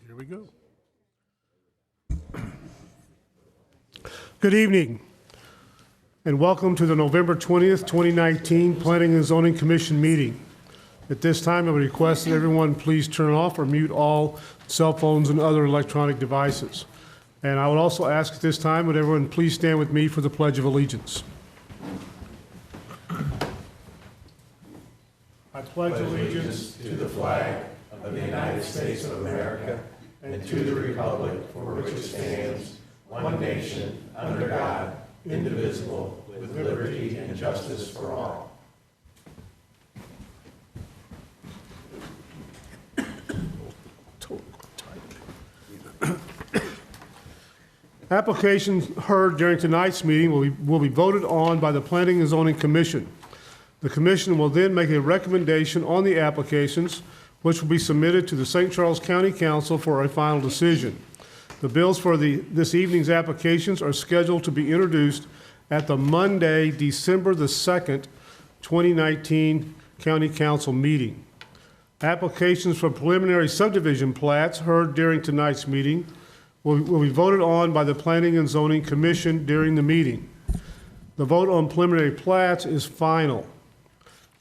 Here we go. Good evening, and welcome to the November 20th, 2019 Planning and Zoning Commission meeting. At this time, I would request that everyone please turn off or mute all cell phones and other electronic devices. And I would also ask at this time, would everyone please stand with me for the Pledge of Allegiance. I pledge allegiance to the flag of the United States of America and to the republic for which it stands, one nation, under God, indivisible, with liberty and justice for all. Applications heard during tonight's meeting will be voted on by the Planning and Zoning Commission. The Commission will then make a recommendation on the applications, which will be submitted to the St. Charles County Council for a final decision. The bills for this evening's applications are scheduled to be introduced at the Monday, December the 2nd, 2019 County Council meeting. Applications for preliminary subdivision plats heard during tonight's meeting will be voted on by the Planning and Zoning Commission during the meeting. The vote on preliminary plats is final.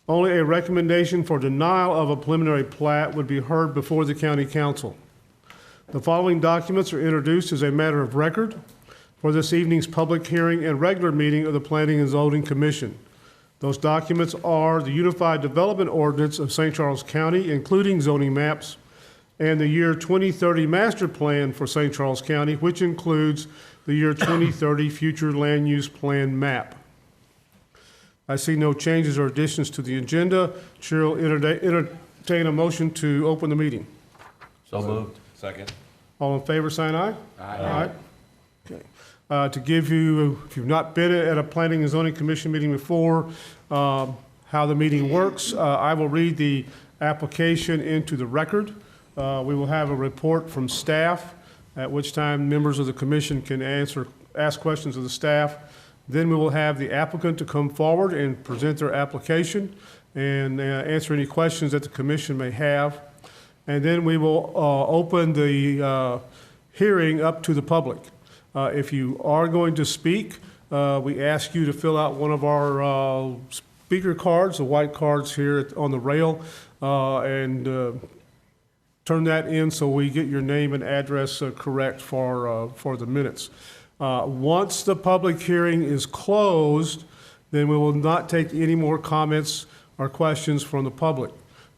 Only a recommendation for denial of a preliminary plat would be heard before the County Council. The following documents are introduced as a matter of record for this evening's public hearing and regular meeting of the Planning and Zoning Commission. Those documents are the Unified Development Ordinance of St. Charles County, including zoning maps, and the year 2030 Master Plan for St. Charles County, which includes the year 2030 Future Land Use Plan map. I see no changes or additions to the agenda. Chair will entertain a motion to open the meeting. So moved. Second. All in favor, sign aye. Aye. Okay. To give you, if you've not been at a Planning and Zoning Commission meeting before, how the meeting works, I will read the application into the record. We will have a report from staff, at which time members of the commission can ask questions of the staff. Then we will have the applicant to come forward and present their application and answer any questions that the commission may have. And then we will open the hearing up to the public. If you are going to speak, we ask you to fill out one of our speaker cards, the white cards here on the rail, and turn that in so we get your name and address correct for the minutes. Once the public hearing is closed, then we will not take any more comments or questions from the public.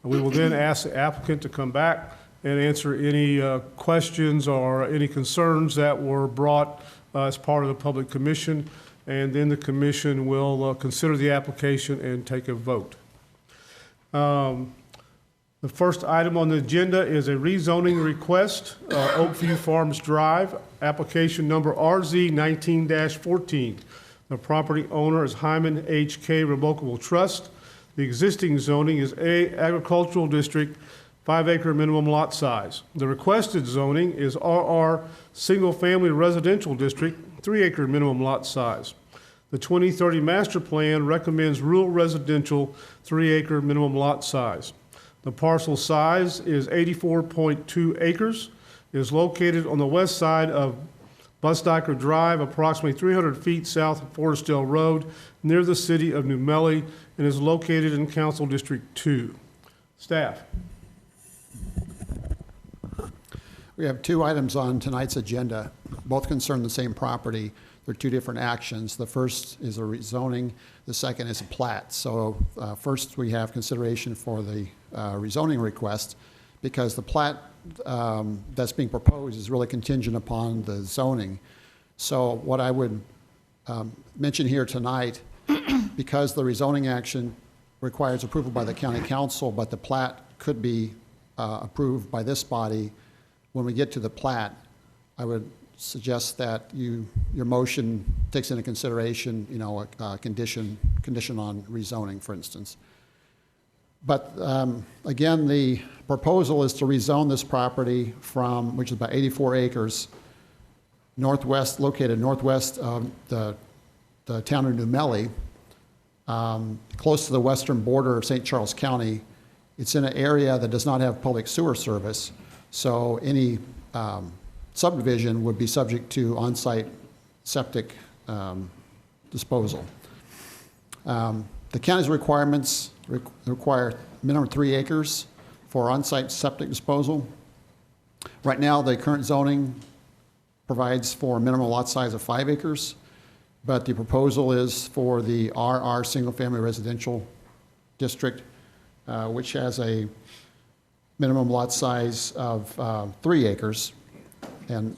We will then ask the applicant to come back and answer any questions or any concerns that were brought as part of the public commission, and then the commission will consider the application and take a vote. The first item on the agenda is a rezoning request, Oakview Farms Drive, application number RZ 19-14. The property owner is Hyman H.K. Revocable Trust. The existing zoning is A, agricultural district, 5-acre minimum lot size. The requested zoning is RR, single-family residential district, 3-acre minimum lot size. The 2030 master plan recommends rural residential, 3-acre minimum lot size. The parcel size is 84.2 acres. It is located on the west side of Busdyker Drive, approximately 300 feet south of Forestdale Road, near the city of New Melly, and is located in Council District 2. Staff. We have two items on tonight's agenda. Both concern the same property. They're two different actions. The first is a rezoning. The second is a plat. So first we have consideration for the rezoning request because the plat that's being proposed is really contingent upon the zoning. So what I would mention here tonight, because the rezoning action requires approval by the county council, but the plat could be approved by this body, when we get to the plat, I would suggest that your motion takes into consideration, a condition on rezoning, for instance. But again, the proposal is to rezone this property from, which is about 84 acres, located northwest of the town of New Melly, close to the western border of St. Charles County. It's in an area that does not have public sewer service, so any subdivision would be subject to on-site septic disposal. The county's requirements require minimum 3 acres for on-site septic disposal. Right now, the current zoning provides for a minimum lot size of 5 acres, but the proposal is for the RR single-family residential district, which has a minimum lot size of 3 acres, and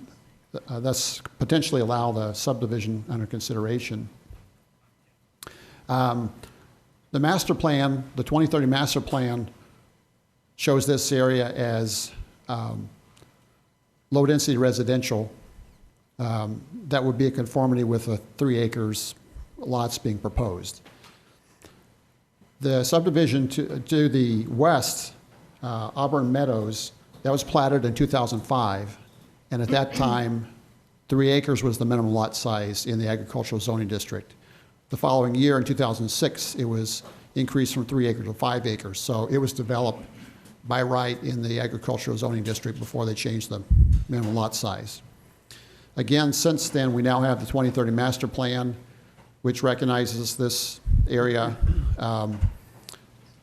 thus potentially allow the subdivision under consideration. The master plan, the 2030 master plan, shows this area as low-density residential that would be in conformity with the 3 acres lots being proposed. The subdivision to the west, Auburn Meadows, that was platted in 2005, and at that time, 3 acres was the minimum lot size in the agricultural zoning district. The following year, in 2006, it was increased from 3 acres to 5 acres. So it was developed by right in the agricultural zoning district before they changed the minimum lot size. Again, since then, we now have the 2030 master plan, which recognizes this area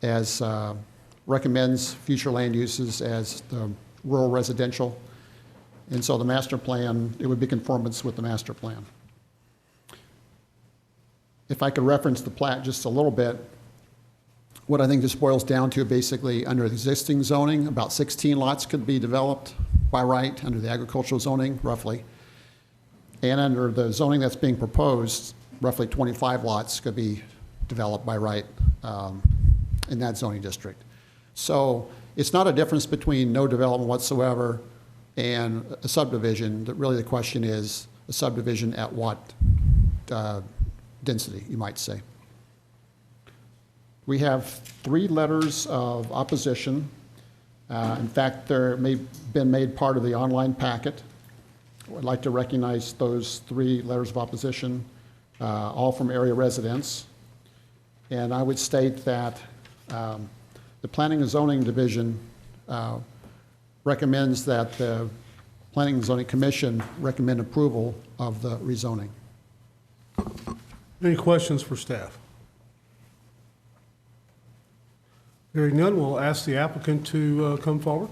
as recommends future land uses as the rural residential. And so the master plan, it would be conformance with the master plan. If I could reference the plat just a little bit, what I think this boils down to, basically, under existing zoning, about 16 lots could be developed by right under the agricultural zoning, roughly. And under the zoning that's being proposed, roughly 25 lots could be developed by right in that zoning district. So it's not a difference between no development whatsoever and a subdivision. Really the question is a subdivision at what density, you might say. We have 3 letters of opposition. In fact, they're been made part of the online packet. I'd like to recognize those 3 letters of opposition, all from area residents. And I would state that the Planning and Zoning Division recommends that the Planning and Zoning Commission recommend approval of the rezoning. Any questions for staff? Hearing none, we'll ask the applicant to come forward.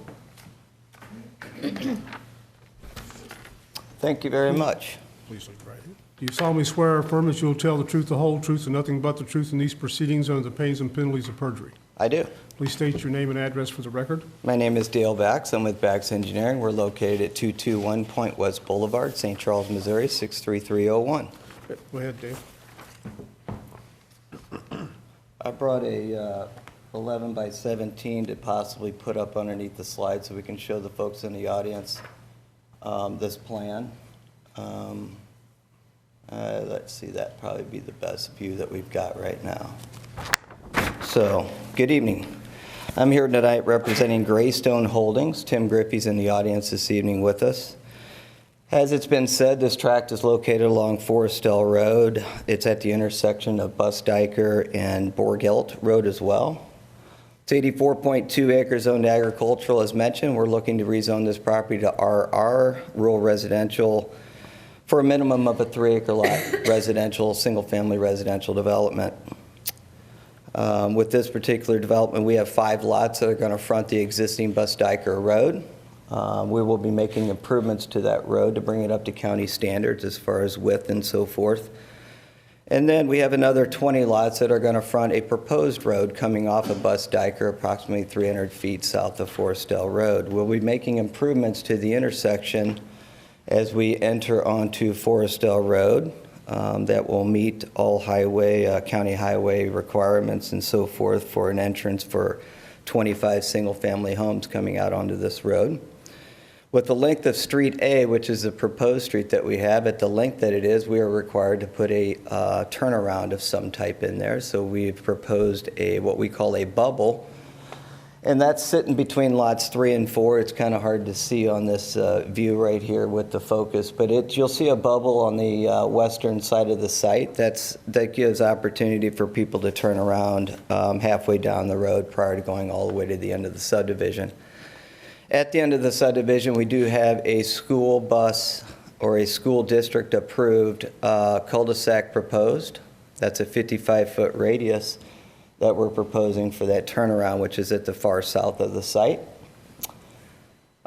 Thank you very much. Please leave right here. Do you solemnly swear or affirm that you will tell the truth, the whole truth, and nothing but the truth in these proceedings under the pains and penalties of perjury? I do. Please state your name and address for the record. My name is Dale Bax. I'm with Bax Engineering. We're located at 221 Point West Boulevard, St. Charles, Missouri, 63301. Go ahead, Dave. I brought a 11 by 17 to possibly put up underneath the slide so we can show the folks in the audience this plan. Let's see, that'd probably be the best view that we've got right now. So, good evening. I'm here tonight representing Greystone Holdings. Tim Griffey's in the audience this evening with us. As it's been said, this tract is located along Forestell Road. It's at the intersection of Busdyker and Borgelt Road as well. It's 84.2 acres owned agricultural, as mentioned. We're looking to rezone this property to RR, rural residential, for a minimum of a 3-acre lot residential, single-family residential development. With this particular development, we have 5 lots that are going to front the existing Busdyker Road. We will be making improvements to that road to bring it up to county standards as far as width and so forth. And then we have another 20 lots that are going to front a proposed road coming off of Busdyker, approximately 300 feet south of Forestell Road. We'll be making improvements to the intersection as we enter onto Forestell Road that will meet all highway, county highway requirements and so forth for an entrance for 25 single-family homes coming out onto this road. With the length of Street A, which is the proposed street that we have, at the length that it is, we are required to put a turnaround of some type in there. So we've proposed what we call a bubble, and that's sitting between lots 3 and 4. It's kind of hard to see on this view right here with the focus, but you'll see a bubble on the western side of the site. That gives opportunity for people to turn around halfway down the road prior to going all the way to the end of the subdivision. At the end of the subdivision, we do have a school bus or a school district approved cul-de-sac proposed. That's a 55-foot radius that we're proposing for that turnaround, which is at the far south of the site.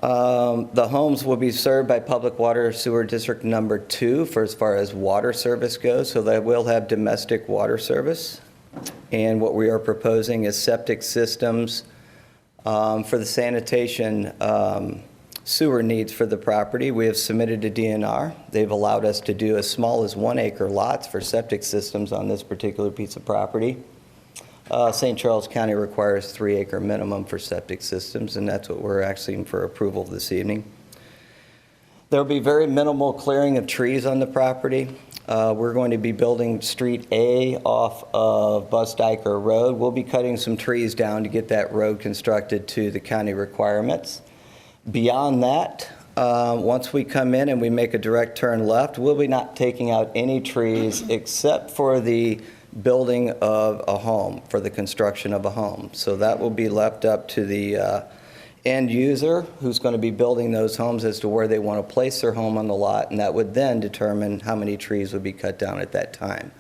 The homes will be served by Public Water Sewer District Number 2 for as far as water service goes, so they will have domestic water service. And what we are proposing is septic systems for the sanitation sewer needs for the property. We have submitted to DNR. They've allowed us to do as small as 1-acre lots for septic systems on this particular piece of property. St. Charles County requires 3-acre minimum for septic systems, and that's what we're asking for approval this evening. There will be very minimal clearing of trees on the property. We're going to be building Street A off of Busdyker Road. We'll be cutting some trees down to get that road constructed to the county requirements. Beyond that, once we come in and we make a direct turn left, we'll be not taking out any trees except for the building of a home, for the construction of a home. So that will be left up to the end user who's going to be building those homes as to where they want to place their home on the lot, and that would then determine how many trees would be cut down at that time.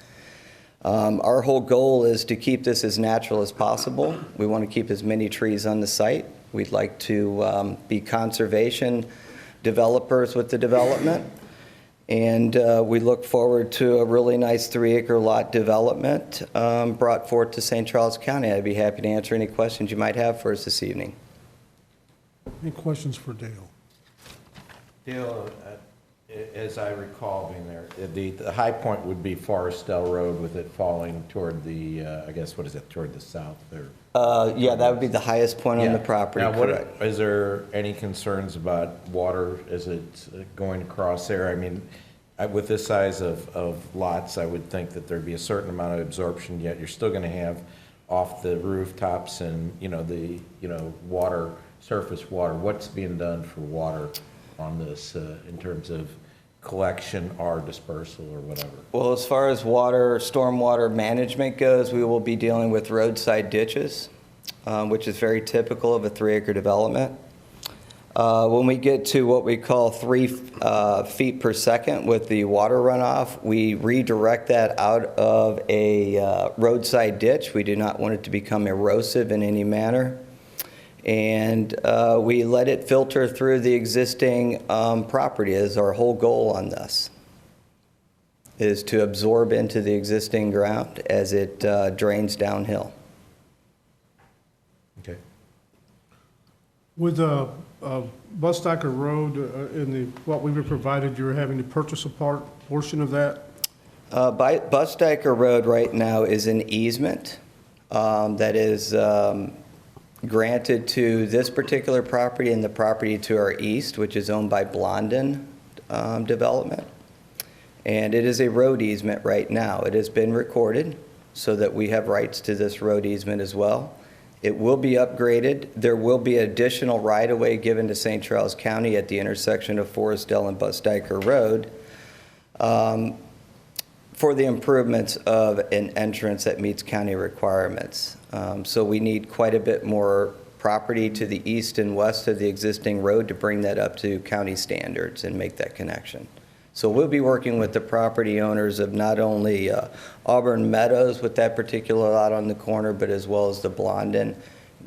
Our whole goal is to keep this as natural as possible. We want to keep as many trees on the site. We'd like to be conservation developers with the development, and we look forward to a really nice 3-acre lot development brought forth to St. Charles County. I'd be happy to answer any questions you might have for us this evening. Any questions for Dale? Dale, as I recall being there, the high point would be Forestell Road with it falling toward the, I guess, what is it, toward the south there? Yeah, that would be the highest point on the property, Now, correct. is there any concerns about water as it's going across there? I mean, with this size of lots, I would think that there'd be a certain amount of absorption, yet you're still going to have off the rooftops and, water, surface water. What's being done for water on this in terms of collection or dispersal or whatever? Well, as far as stormwater management goes, we will be dealing with roadside ditches, which is very typical of a 3-acre development. When we get to what we call 3 feet per second with the water runoff, we redirect that out of a roadside ditch. We do not want it to become erosive in any manner. And we let it filter through the existing property is our whole goal on this, is to absorb into the existing ground as it drains downhill. Okay. With Busdyker Road, in what we were provided, you're having to purchase a portion of that? Busdyker Road right now is an easement. that is granted to this particular property and the property to our east, which is owned by Blondin Development. And it is a road easement right now. It has been recorded so that we have rights to this road easement as well. It will be upgraded. There will be additional right-of-way given to St. Charles County at the intersection of Forestdale and Busdyker Road for the improvements of an entrance that meets county requirements. So we need quite a bit more property to the east and west of the existing road to bring that up to county standards and make that connection. So we'll be working with the property owners of not only Auburn Meadows with that particular lot on the corner, but as well as the Blondin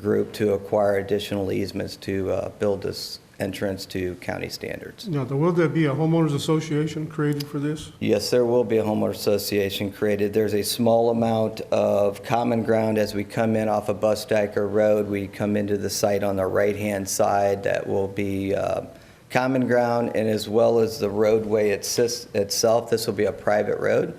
group to acquire additional easements to build this entrance to county standards. Now, will there be a homeowners association created for this? Yes, there will be a homeowner association created. There's a small amount of common ground as we come in off of Busdyker Road. We come into the site on the right-hand side that will be common ground, and as well as the roadway itself, this will be a private road.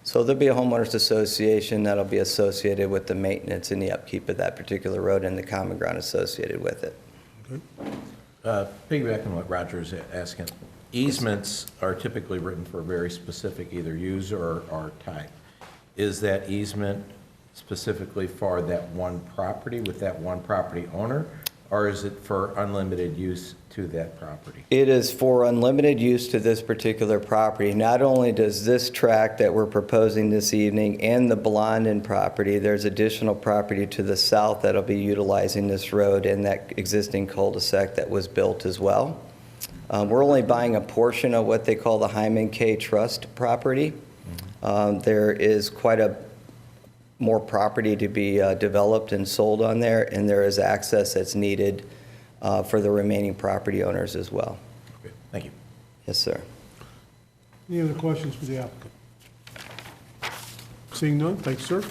So there'll be a homeowners association that'll be associated with the maintenance and the upkeep of that particular road and the common ground associated with it. Piggybacking on what Roger is asking, easements are typically written for a very specific either user or type. Is that easement specifically for that one property with that one property owner, or is it for unlimited use to that property? It is for unlimited use to this particular property. Not only does this tract that we're proposing this evening and the Blondin property, there's additional property to the south that'll be utilizing this road and that existing cul-de-sac that was built as well. We're only buying a portion of what they call the Hyman K Trust property. There is quite a more property to be developed and sold on there, and there is access that's needed for the remaining property owners as well. Okay, thank you. Yes, sir. Any other questions for the applicant? Seeing none, thanks, sir.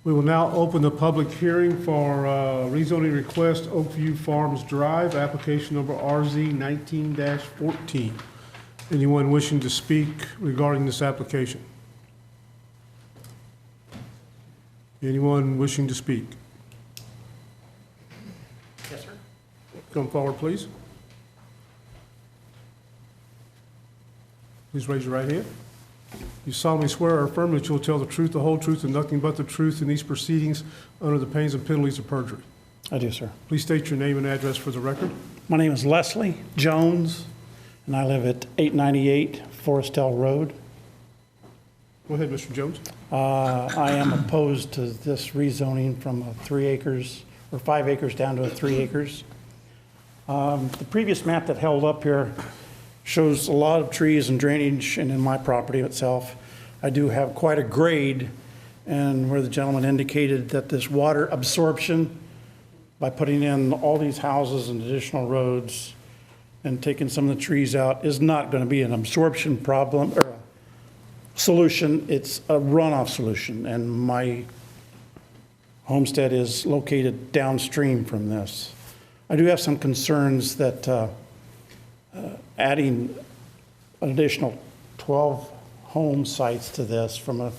We will now open the public hearing for rezoning request Oakview Farms Drive, application number RZ 19-14. Anyone wishing to speak regarding this application? Anyone wishing to speak? Yes, sir. Come forward, please. Please raise your right hand. You solemnly swear or affirm that you will tell the truth, the whole truth, and nothing but the truth in these proceedings under the pains and penalties of perjury. I do, sir. Please state your name and address for the record. My name is Leslie Jones, and I live at 898 Forestdale Road. Go ahead, Mr. Jones. I am opposed to this rezoning from 3 acres or 5 acres down to 3 acres. The previous map that held up here shows a lot of trees and drainage, and in my property itself, I do have quite a grade, and where the gentleman indicated that this water absorption, by putting in all these houses and additional roads and taking some of the trees out, is not going to be an absorption problem or a solution. It's a runoff solution, and my homestead is located downstream from this. I do have some concerns that adding an additional 12 home sites to this from a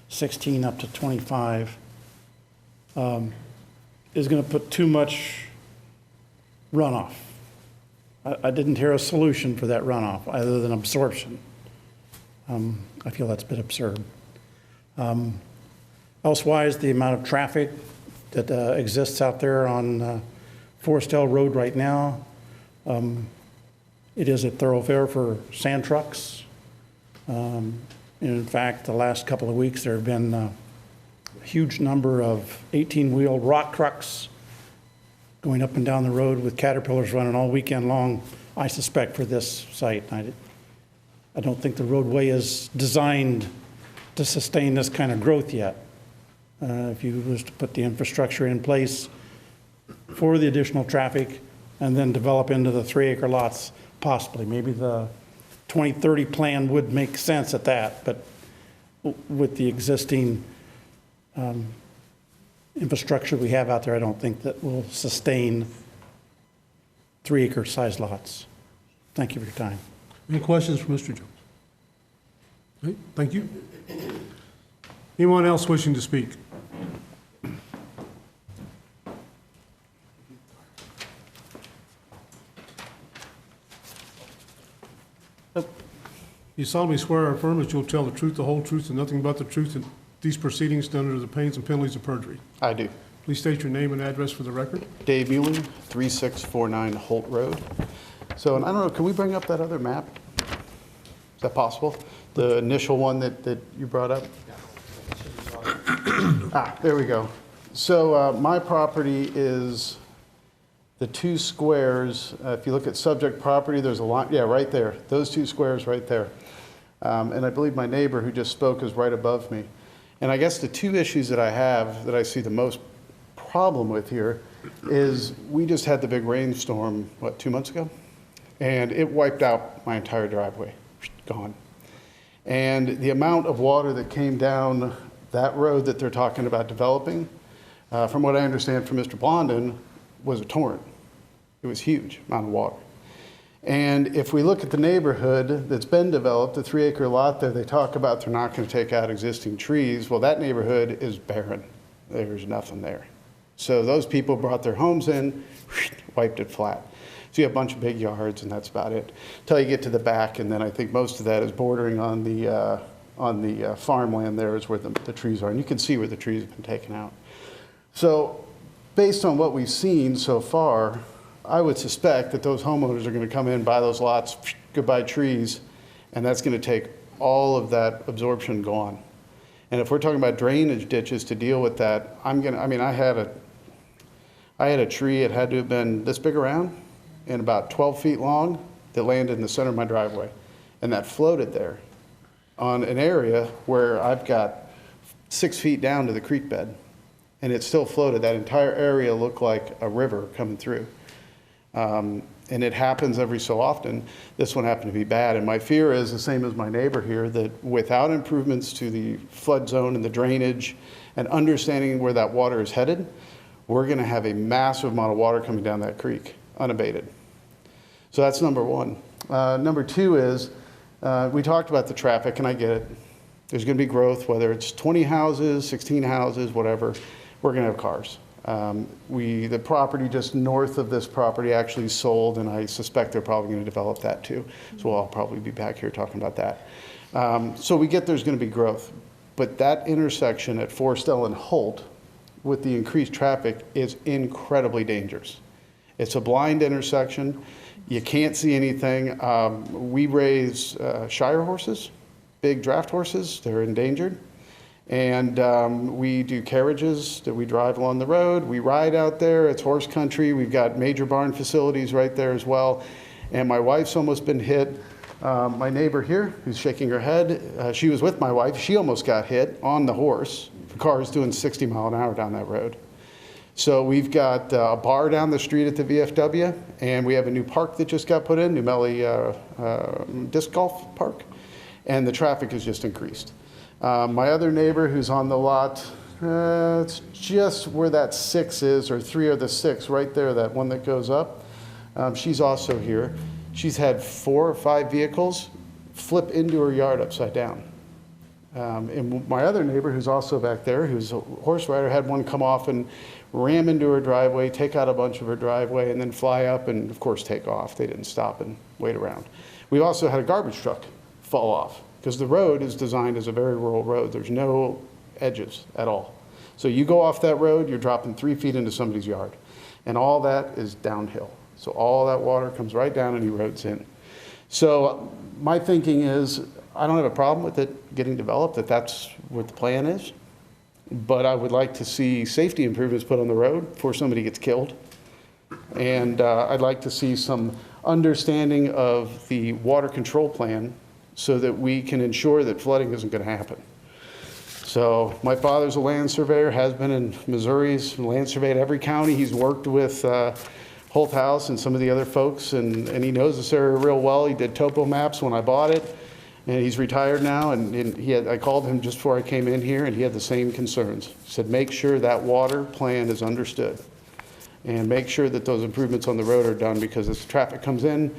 16 up to 25 is going to put too much runoff. I didn't hear a solution for that runoff other than absorption. I feel that's a bit absurd. Elsewise, the amount of traffic that exists out there on Forestdale Road right now, it is a thoroughfare for sand trucks. In fact, the last couple of weeks, there have been a huge number of 18-wheel rock trucks going up and down the road with caterpillars running all weekend long, I suspect, for this site. I don't think the roadway is designed to sustain this kind of growth yet. If you was to put the infrastructure in place for the additional traffic and then develop into the 3-acre lots, possibly. Maybe the 2030 plan would make sense at that, but with the existing infrastructure we have out there, I don't think that will sustain 3-acre size lots. Thank you for your time. Any questions for Mr. Jones? Okay, thank you. Anyone else wishing to speak? You solemnly swear or affirm that you'll tell the truth, the whole truth, and nothing but the truth in these proceedings done under the pains and penalties of perjury. I do. Please state your name and address for the record. Dave Mewling, 3649 Holt Road. So, and I don't know, can we bring up that other map? Is that possible? The initial one that you brought up? There we go. So my property is the two squares. If you look at subject property, there's a line, yeah, right there. Those two squares right there. And I believe my neighbor who just spoke is right above me. And I guess the two issues that I have that I see the most problem with here is we just had the big rainstorm, what, 2 months ago? And it wiped out my entire driveway, gone. And the amount of water that came down that road that they're talking about developing, from what I understand from Mr. Blondin, was a torrent. It was huge amount of water. And if we look at the neighborhood that's been developed, the 3-acre lot there, they talk about they're not going to take out existing trees. Well, that neighborhood is barren. There's nothing there. So those people brought their homes in, wiped it flat. So you have a bunch of big yards, and that's about it. Until you get to the back, and then I think most of that is bordering on the farmland there is where the trees are. And you can see where the trees have been taken out. So based on what we've seen so far, I would suspect that those homeowners are going to come in, buy those lots, goodbye trees, and that's going to take all of that absorption gone. And if we're talking about drainage ditches to deal with that, I had a tree, it had to have been this big around and about 12 feet long that landed in the center of my driveway. And that floated there on an area where I've got 6 feet down to the creek bed. And it still floated. That entire area looked like a river coming through. And it happens every so often. This one happened to be bad. And my fear is the same as my neighbor here, that without improvements to the flood zone and the drainage and understanding where that water is headed, we're going to have a massive amount of water coming down that creek, unabated. So that's number one. Number two is, we talked about the traffic, and I get it. There's going to be growth, whether it's 20 houses, 16 houses, whatever, we're going to have cars. The property just north of this property actually sold, and I suspect they're probably going to develop that too. So I'll probably be back here talking about that. So we get there's going to be growth. But that intersection at Forestell and Holt, with the increased traffic, is incredibly dangerous. It's a blind intersection. You can't see anything. We raise Shire horses, big draft horses. They're endangered. And we do carriages that we drive along the road. We ride out there. It's horse country. We've got major barn facilities right there as well. And my wife's almost been hit. My neighbor here, who's shaking her head, she was with my wife. She almost got hit on the horse. The car is doing 60 miles an hour down that road. So we've got a bar down the street at the VFW, and we have a new park that just got put in, New Melly Disc Golf Park, and the traffic has just increased. My other neighbor who's on the lot, it's just where that 6 is, or 3 of the 6, right there, that one that goes up. She's also here. She's had 4 or 5 vehicles flip into her yard upside down. And my other neighbor, who's also back there, who's a horse rider, had one come off and ram into her driveway, take out a bunch of her driveway, and then fly up and, of course, take off. They didn't stop and wait around. We also had a garbage truck fall off, because the road is designed as a very rural road. There's no edges at all. So you go off that road, you're dropping 3 feet into somebody's yard. And all that is downhill. So all that water comes right down and erodes in. So my thinking is, I don't have a problem with it getting developed, that's what the plan is. But I would like to see safety improvements put on the road before somebody gets killed. And I'd like to see some understanding of the water control plan so that we can ensure that flooding isn't going to happen. So my father's a land surveyor, has been in Missouri. He's land surveyed every county. He's worked with Holt House and some of the other folks, and he knows this area real well. He did topo maps when I bought it, and he's retired now. And I called him just before I came in here, and he had the same concerns. He said, make sure that water plan is understood, and make sure that those improvements on the road are done, because as traffic comes in,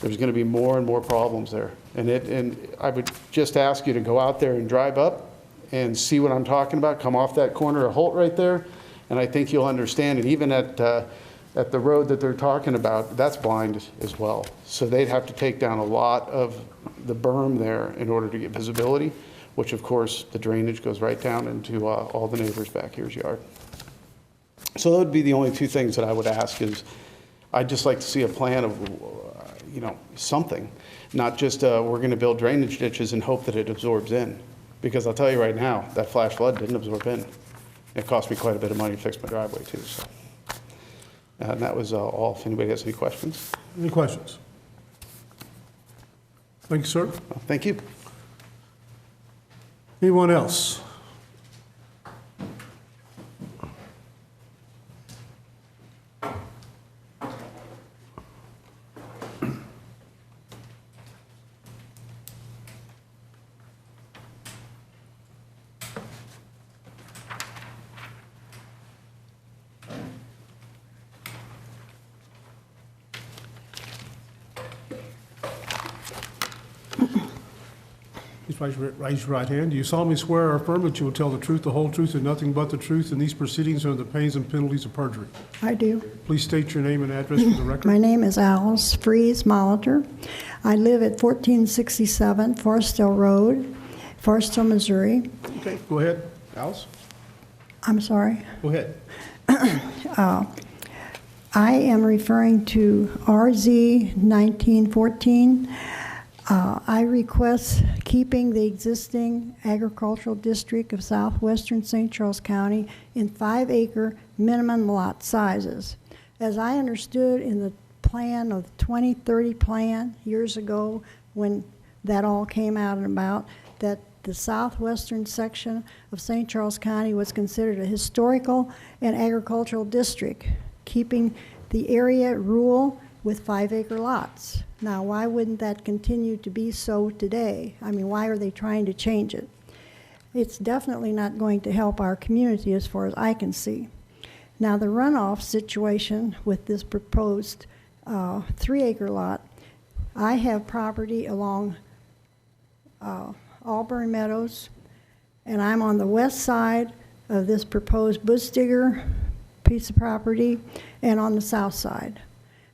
there's going to be more and more problems there. And I would just ask you to go out there and drive up and see what I'm talking about, come off that corner of Holt right there, and I think you'll understand it. Even at the road that they're talking about, that's blind as well. So they'd have to take down a lot of the berm there in order to get visibility, which of course the drainage goes right down into all the neighbors back here's yard. So that would be the only two things that I would ask is, I'd just like to see a plan of, something, not just we're going to build drainage ditches and hope that it absorbs in. Because I'll tell you right now, that flash flood didn't absorb in. It cost me quite a bit of money to fix my driveway too. So, and that was all. If anybody has any questions. Any questions? Thank you, sir. Thank you. Anyone else? Please raise your right hand. Do you solemnly swear or affirm that you will tell the truth, the whole truth, and nothing but the truth in these proceedings under the pains and penalties of perjury? I do. Please state your name and address for the record. My name is Alice Fries Molitor. I live at 1467 Forestdale Road, Forestdale, Missouri. Okay, go ahead. Alice? I'm sorry. Go ahead. I am referring to RZ 1914. I request keeping the existing agricultural district of southwestern St. Charles County in 5-acre minimum lot sizes. As I understood in the plan of 2030 plan years ago, when that all came out and about, that the southwestern section of St. Charles County was considered a historical and agricultural district, keeping the area rural with 5-acre lots. Now, why wouldn't that continue to be so today? I mean, why are they trying to change it? It's definitely not going to help our community as far as I can see. Now, the runoff situation with this proposed 3-acre lot, I have property along Auburn Meadows, and I'm on the west side of this proposed bush digger piece of property and on the south side.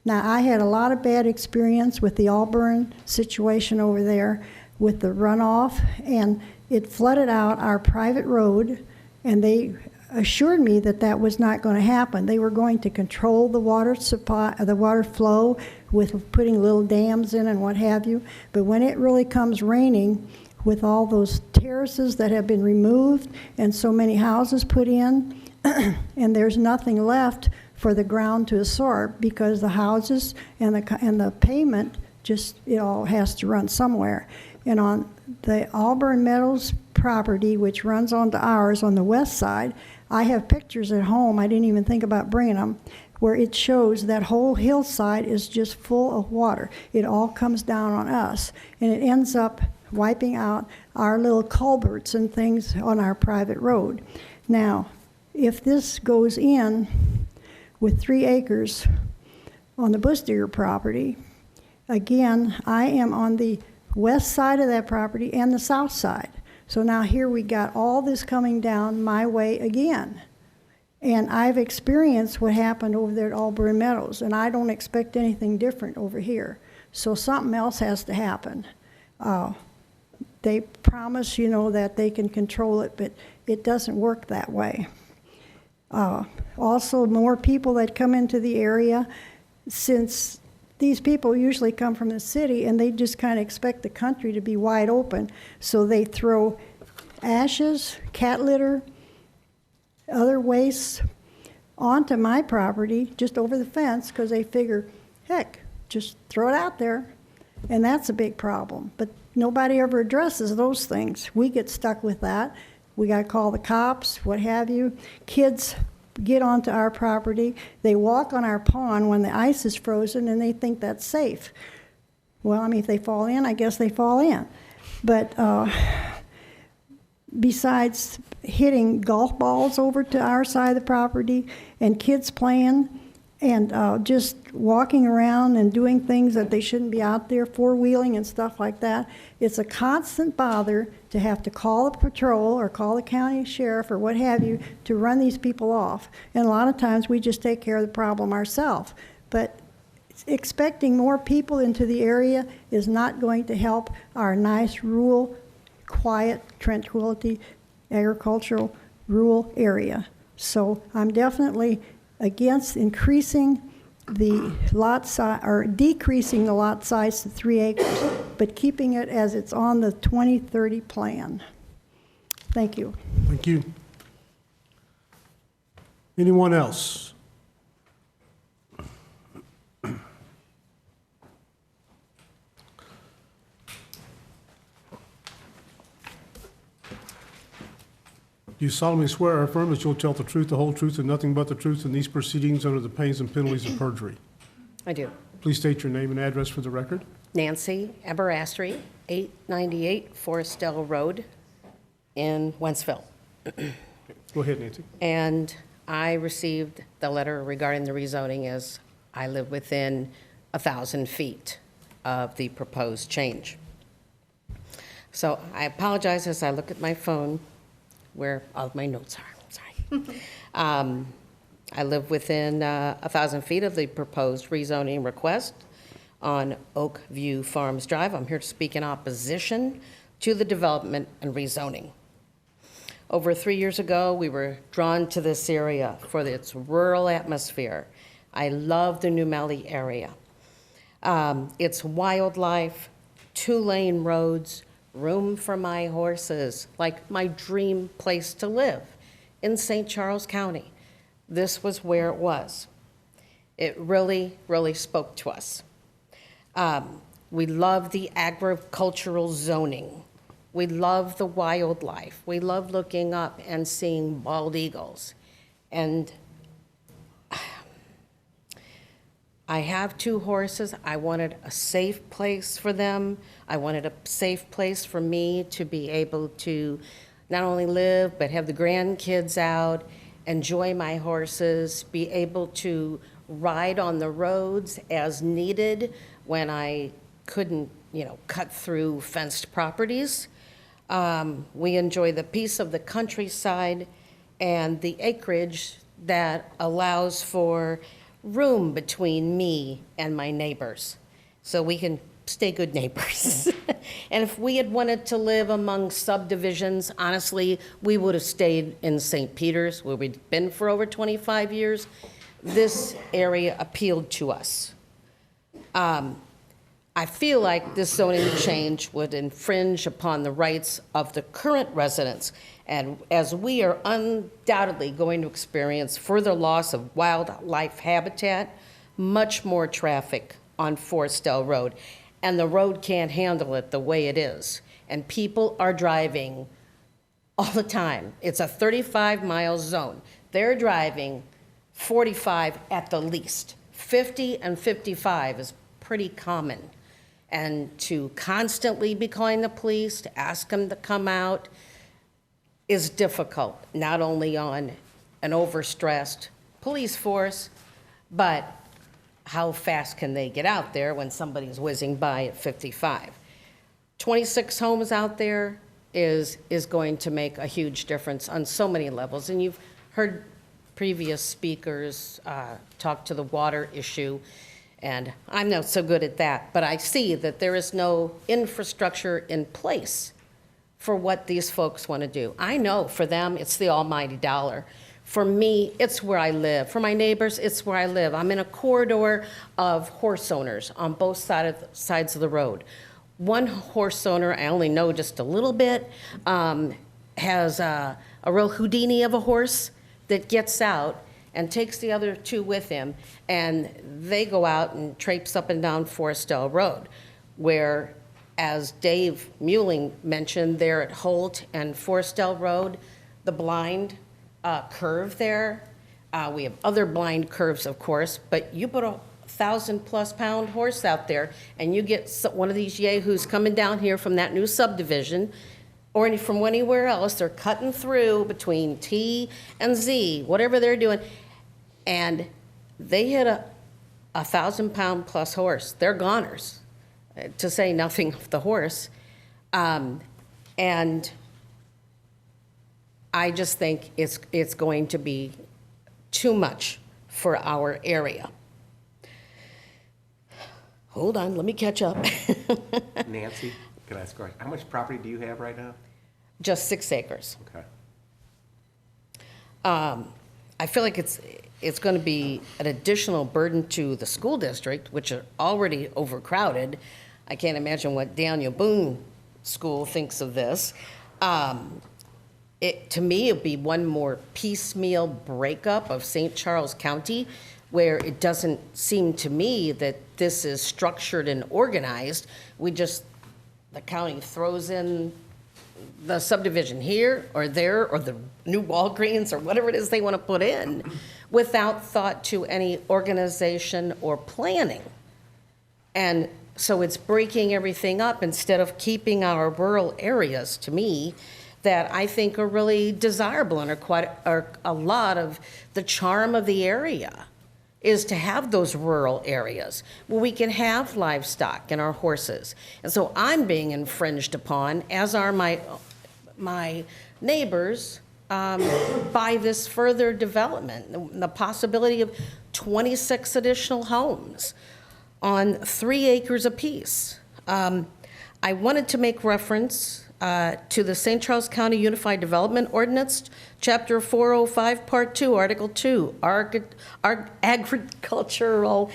Now, I had a lot of bad experience with the Auburn situation over there with the runoff, and it flooded out our private road, and they assured me that that was not going to happen. They were going to control the water supply, the water flow with putting little dams in and what have you. But when it really comes raining, with all those terraces that have been removed and so many houses put in, and there's nothing left for the ground to absorb because the houses and the pavement just, it all has to run somewhere. And on the Auburn Meadows property, which runs onto ours on the west side, I have pictures at home, I didn't even think about bringing them, where it shows that whole hillside is just full of water. It all comes down on us, and it ends up wiping out our little culverts and things on our private road. Now, if this goes in with 3 acres on the bush digger property, again, I am on the west side of that property and the south side. So now here we got all this coming down my way again. And I've experienced what happened over there at Auburn Meadows, and I don't expect anything different over here. So something else has to happen. They promise, you know, that they can control it, but it doesn't work that way. Also, more people that come into the area, since these people usually come from the city and they just kind of expect the country to be wide open, so they throw ashes, cat litter, other wastes onto my property just over the fence because they figure, heck, just throw it out there. And that's a big problem. But nobody ever addresses those things. We get stuck with that. We got to call the cops, what have you. Kids get onto our property. They walk on our pond when the ice is frozen, and they think that's safe. Well, I mean, if they fall in, I guess they fall in. But besides hitting golf balls over to our side of the property and kids playing, and just walking around and doing things that they shouldn't be out there, four-wheeling and stuff like that. It's a constant bother to have to call a patrol or call the county sheriff or what have you to run these people off. And a lot of times we just take care of the problem ourselves. But expecting more people into the area is not going to help our nice, rural, quiet, tranquility, agricultural, rural area. So I'm definitely against increasing the lot size, or decreasing the lot size to 3 acres, but keeping it as it's on the 2030 plan. Thank you. Thank you. Anyone else? Do you solemnly swear or affirm that you'll tell the truth, the whole truth, and nothing but the truth in these proceedings under the pains and penalties of perjury? I do. Please state your name and address for the record. Nancy Eberastry, 898 Forestdale Road in Wentzville. Go ahead, Nancy. And I received the letter regarding the rezoning as I live within 1,000 feet of the proposed change. So I apologize as I look at my phone where all of my notes are. Sorry. I live within 1,000 feet of the proposed rezoning request on Oak View Farms Drive. I'm here to speak in opposition to the development and rezoning. Over 3 years ago, we were drawn to this area for its rural atmosphere. I love the New Mali area. It's wildlife, 2-lane roads, room for my horses, like my dream place to live in St. Charles County. This was where it was. It really, really spoke to us. We love the agricultural zoning. We love the wildlife. We love looking up and seeing bald eagles. And I have 2 horses. I wanted a safe place for them. I wanted a safe place for me to be able to not only live, but have the grandkids out, enjoy my horses, be able to ride on the roads as needed when I couldn't, cut through fenced properties. We enjoy the peace of the countryside and the acreage that allows for room between me and my neighbors, so we can stay good neighbors. And if we had wanted to live among subdivisions, honestly, we would have stayed in St. Peter's, where we'd been for over 25 years. This area appealed to us. I feel like this zoning change would infringe upon the rights of the current residents, and as we are undoubtedly going to experience further loss of wildlife habitat, much more traffic on Forestdale Road, and the road can't handle it the way it is. And people are driving all the time. It's a 35-mile zone. They're driving 45 at the least. 50 and 55 is pretty common. And to constantly be calling the police, to ask them to come out, is difficult, not only on an overstressed police force, but how fast can they get out there when somebody's whizzing by at 55? 26 homes out there is going to make a huge difference on so many levels. And you've heard previous speakers talk to the water issue, and I'm not so good at that, but I see that there is no infrastructure in place for what these folks want to do. I know for them, it's the almighty dollar. For me, it's where I live. For my neighbors, it's where I live. I'm in a corridor of horse owners on both sides of the road. One horse owner, I only know just a little bit, has a real Houdini of a horse that gets out and takes the other 2 with him, and they go out and traipse up and down Forestdale Road, where, as Dave Muelling mentioned, there at Holt and Forestdale Road, the blind curve there. We have other blind curves, of course, but you put a 1,000+ pound horse out there and you get one of these yahoos coming down here from that new subdivision or from anywhere else. They're cutting through between T and Z, whatever they're doing. And they hit a 1,000-pound plus horse. They're goners, to say nothing of the horse. And I just think it's going to be too much for our area. Hold on, let me catch up. Nancy, can I ask, how much property do you have right now? Just 6 acres. Okay. I feel like it's going to be an additional burden to the school district, which are already overcrowded. I can't imagine what Daniel Boone School thinks of this. To me, it'd be one more piecemeal breakup of St. Charles County, where it doesn't seem to me that this is structured and organized. The county throws in the subdivision here or there, or the new Walgreens, or whatever it is they want to put in, without thought to any organization or planning. And so it's breaking everything up instead of keeping our rural areas, to me, that I think are really desirable and are a lot of the charm of the area, is to have those rural areas where we can have livestock and our horses. And so I'm being infringed upon, as are my neighbors, by this further development, the possibility of 26 additional homes on 3 acres apiece. I wanted to make reference to the St. Charles County Unified Development Ordinance, Chapter 405, Part 2, Article 2, Agricultural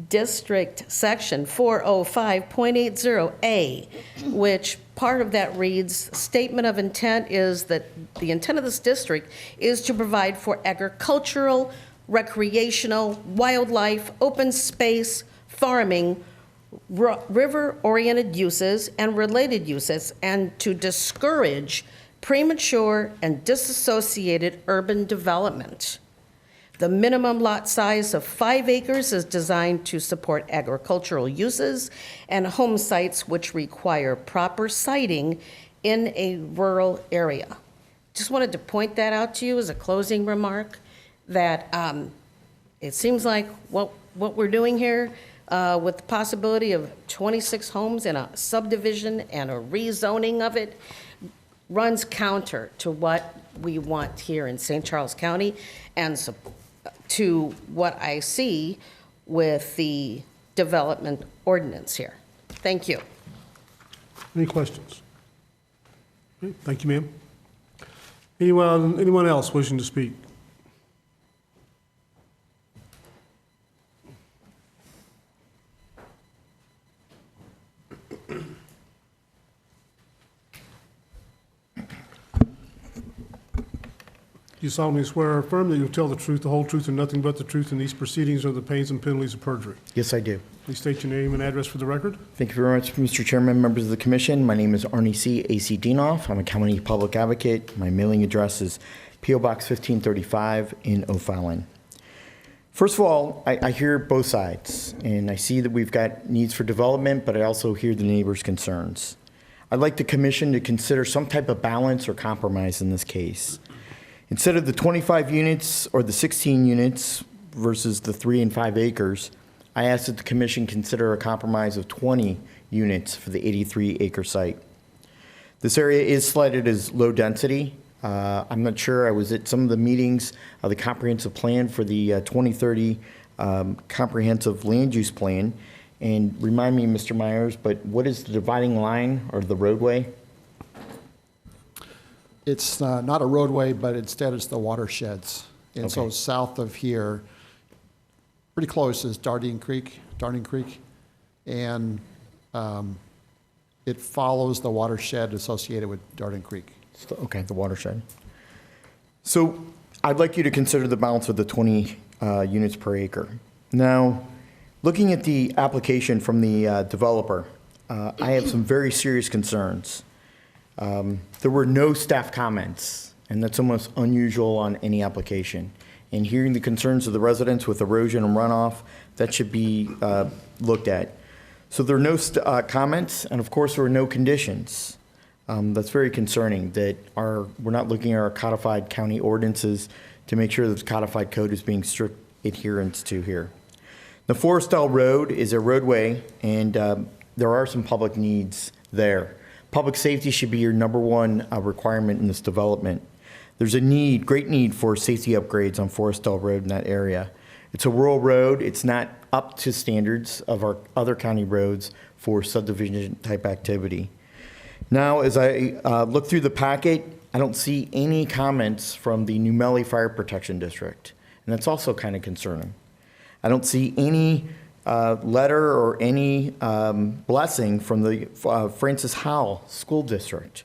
District, Section 405.80A, which part of that reads, statement of intent is that the intent of this district is to provide for agricultural, recreational, wildlife, open space, farming, river-oriented uses and related uses, and to discourage premature and disassociated urban development. The minimum lot size of 5 acres is designed to support agricultural uses and home sites which require proper siting in a rural area. Just wanted to point that out to you as a closing remark, that it seems like what we're doing here, with the possibility of 26 homes in a subdivision and a rezoning of it, runs counter to what we want here in St. Charles County, and to what I see with the development ordinance here. Thank you. Any questions? Okay, thank you, ma'am. Anyone else wishing to speak? You solemnly swear or affirm that you will tell the truth, the whole truth, and nothing but the truth in these proceedings or the pains and penalties of perjury. Yes, I do. Please state your name and address for the record. Thank you very much, Mr. Chairman, members of the commission. My name is Arnie C. A.C. Dienoff. I'm a county public advocate. My mailing address is P.O. Box 1535 in O'Fallon. First of all, I hear both sides, and I see that we've got needs for development, but I also hear the neighbors' concerns. I'd like the commission to consider some type of balance or compromise in this case. Instead of the 25 units or the 16 units versus the 3 and 5 acres, I ask that the commission consider a compromise of 20 units for the 83-acre site. This area is slated as low density. I'm not sure. I was at some of the meetings of the comprehensive plan for the 2030 comprehensive land use plan. And remind me, Mr. Myers, but what is the dividing line or the roadway? It's not a roadway, but instead it's the watersheds. And so Okay. south of here, pretty close, is Darting Creek. And it follows the watershed associated with Darting Creek. Okay, the watershed. So I'd like you to consider the balance of the 20 units per acre. Now, looking at the application from the developer, I have some very serious concerns. There were no staff comments, and that's almost unusual on any application. And hearing the concerns of the residents with erosion and runoff, that should be looked at. So there are no comments, and of course there were no conditions. That's very concerning that we're not looking at our codified county ordinances to make sure that the codified code is being adherence to here. The Forestell Road is a roadway, and there are some public needs there. Public safety should be your number one requirement in this development. There's a need, great need for safety upgrades on Forestell Road in that area. It's a rural road. It's not up to standards of our other county roads for subdivision type activity. Now, as I look through the packet, I don't see any comments from the New Melle Fire Protection District, and that's also kind of concerning. I don't see any letter or any blessing from the Francis Howell School District.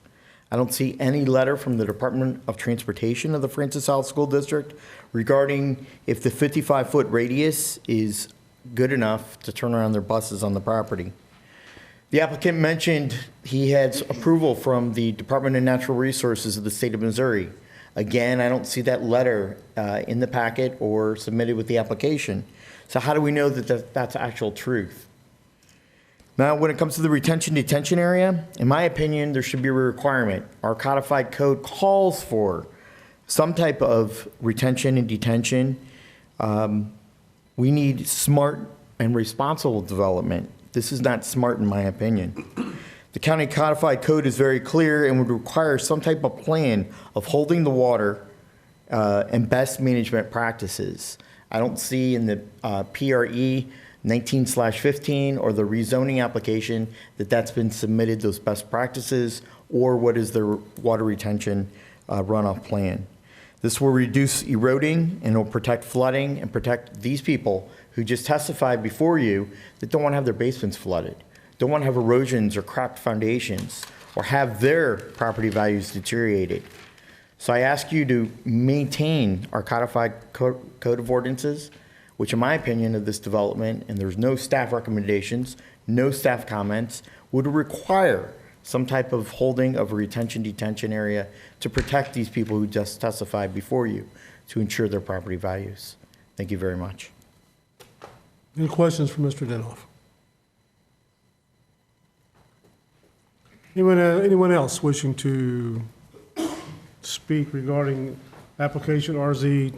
I don't see any letter from the Department of Transportation of the Francis Howell School District regarding if the 55-foot radius is good enough to turn around their buses on the property. The applicant mentioned he has approval from the Department of Natural Resources of the state of Missouri. Again, I don't see that letter in the packet or submitted with the application. So how do we know that that's actual truth? Now, when it comes to the retention detention area, in my opinion, there should be a requirement. Our codified code calls for some type of retention and detention. We need smart and responsible development. This is not smart in my opinion. The county codified code is very clear and would require some type of plan of holding the water and best management practices. I don't see in the PRE 19/15 or the rezoning application that that's been submitted, those best practices, or what is the water retention runoff plan. This will reduce eroding and will protect flooding and protect these people who just testified before you that don't want to have their basements flooded, don't want to have erosions or cracked foundations, or have their property values deteriorated. So I ask you to maintain our codified code of ordinances, which in my opinion of this development, and there's no staff recommendations, no staff comments, would require some type of holding of a retention detention area to protect these people who just testified before you to ensure their property values. Thank you very much. Any questions for Mr. Dinoff? Anyone else wishing to speak regarding application RZ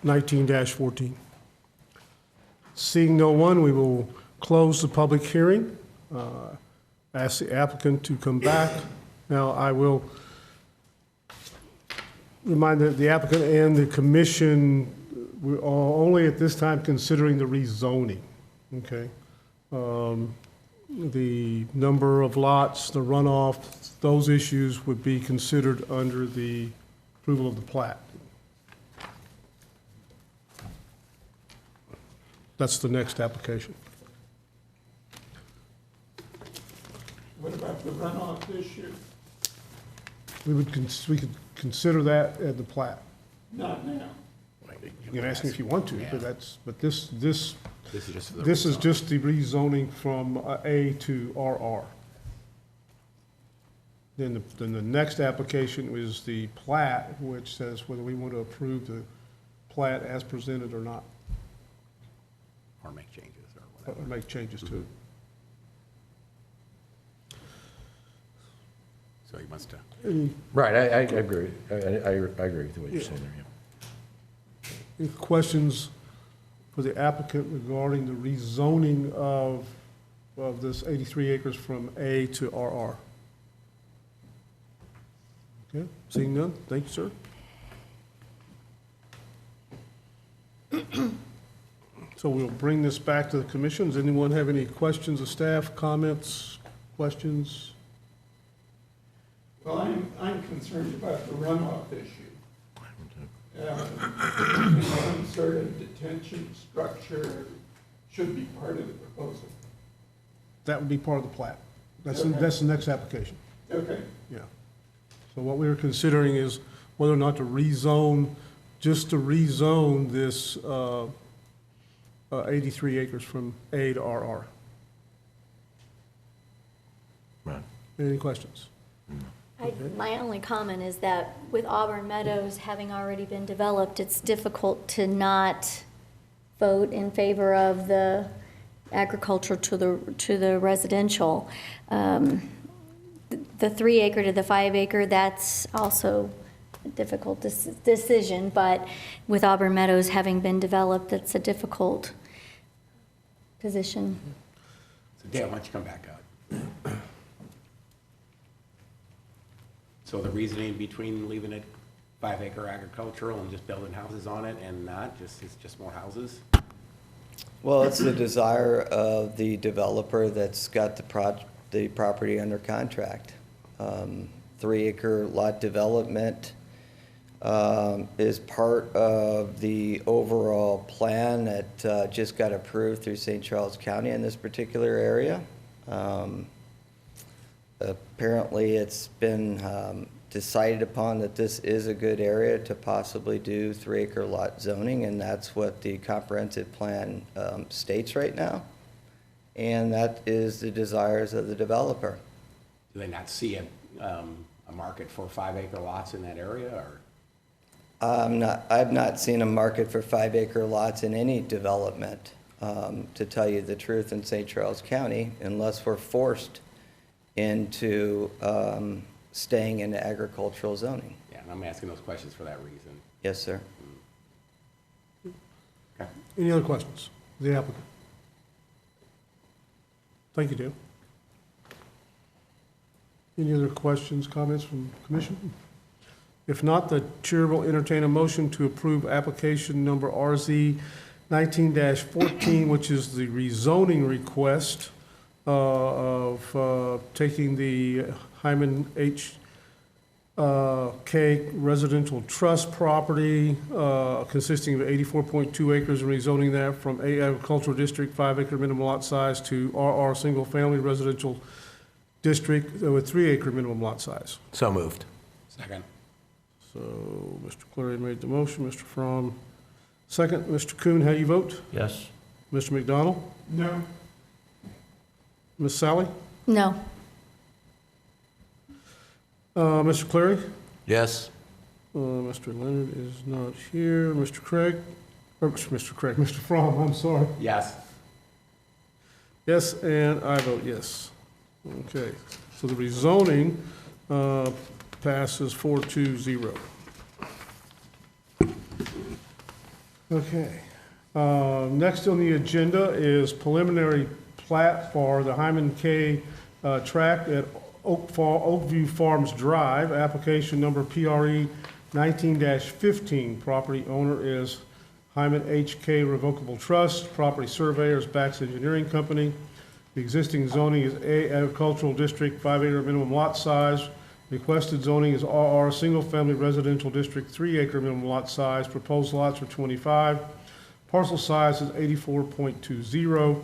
19-14? Seeing no one, we will close the public hearing. Ask the applicant to come back. Now, I will remind the applicant and the commission, we're only at this time considering the rezoning, okay? The number of lots, the runoff, those issues would be considered under the approval of the plat. That's the next application. What about the runoff issue? We could consider that at the plat. Not now. You can ask me if you want to, but this is just just the rezoning from A to RR. Then the next application is the plat, which says whether we want to approve the plat as presented or not, Or make changes or or whatever. make changes to it. So he wants to. Right, I agree. I agree with what you're saying there, yeah. Any questions for the applicant regarding the rezoning of this 83 acres from A to RR? Okay, seeing none, thank you, sir. So we'll bring this back to the commission. Does anyone have any questions of staff, comments, questions? Well, I'm concerned about the runoff issue. Some sort of detention structure should be part of the proposal. That would be part of the plat. That's Okay. the next application. Okay. Yeah. So what we were considering is whether or not to rezone, just to rezone this 83 acres from A to RR. Right. Any questions? My only comment is that with Auburn Meadows having already been developed, it's difficult to not vote in favor of the agriculture to the residential. The 3 acre to the 5 acre, that's also difficult decision, but with Auburn Meadows having been developed, that's a difficult position. So Dale, why don't you come back up? So the reasoning between leaving it 5-acre agricultural and just building houses on it and not, it's just more houses? Well, it's the desire of the developer that's got the property under contract. 3-acre lot development is part of the overall plan that just got approved through St. Charles County in this particular area. Apparently, it's been decided upon that this is a good area to possibly do 3-acre lot zoning, and that's what the comprehensive plan states right now. And that is the desires of the developer. Do they not see a market for 5-acre lots in that area, or? I've not seen a market for 5-acre lots in any development, to tell you the truth, in St. Charles County, unless we're forced into staying in agricultural zoning. Yeah, and I'm asking those questions for that reason. Yes, sir. Okay. Any other questions? The applicant. Thank you, Dale. Any other questions, comments from the commission? If not, the chair will entertain a motion to approve application number RZ 19-14, which is the rezoning request of taking the Hyman H. K. Residential Trust property consisting of 84.2 acres and rezoning that from A Agricultural District, 5-acre minimum lot size, to RR Single Family Residential District with 3-acre minimum lot size. So moved. Second. So Mr. Clary made the motion, Mr. Fromm second. Mr. Kuhn, how do you vote? Yes. Mr. McDonald? No. Ms. Sally? No. Mr. Clary? Yes. Mr. Leonard is not here. Mr. Craig? Or Mr. Craig, Mr. Fromm, I'm sorry. Yes. Yes, and I vote yes. Okay, so the rezoning passes 4-0. Okay. Next on the agenda is preliminary plat for the Hyman K. tract at Oakview Farms Drive, application number PRE 19-15. Property owner is Hyman H.K. Revocable Trust. Property surveyor is Bax Engineering Company. The existing zoning is A Agricultural District, 5-acre minimum lot size. Requested zoning is RR Single Family Residential District, 3-acre minimum lot size. Proposed lots are 25. Parcel size is 84.20.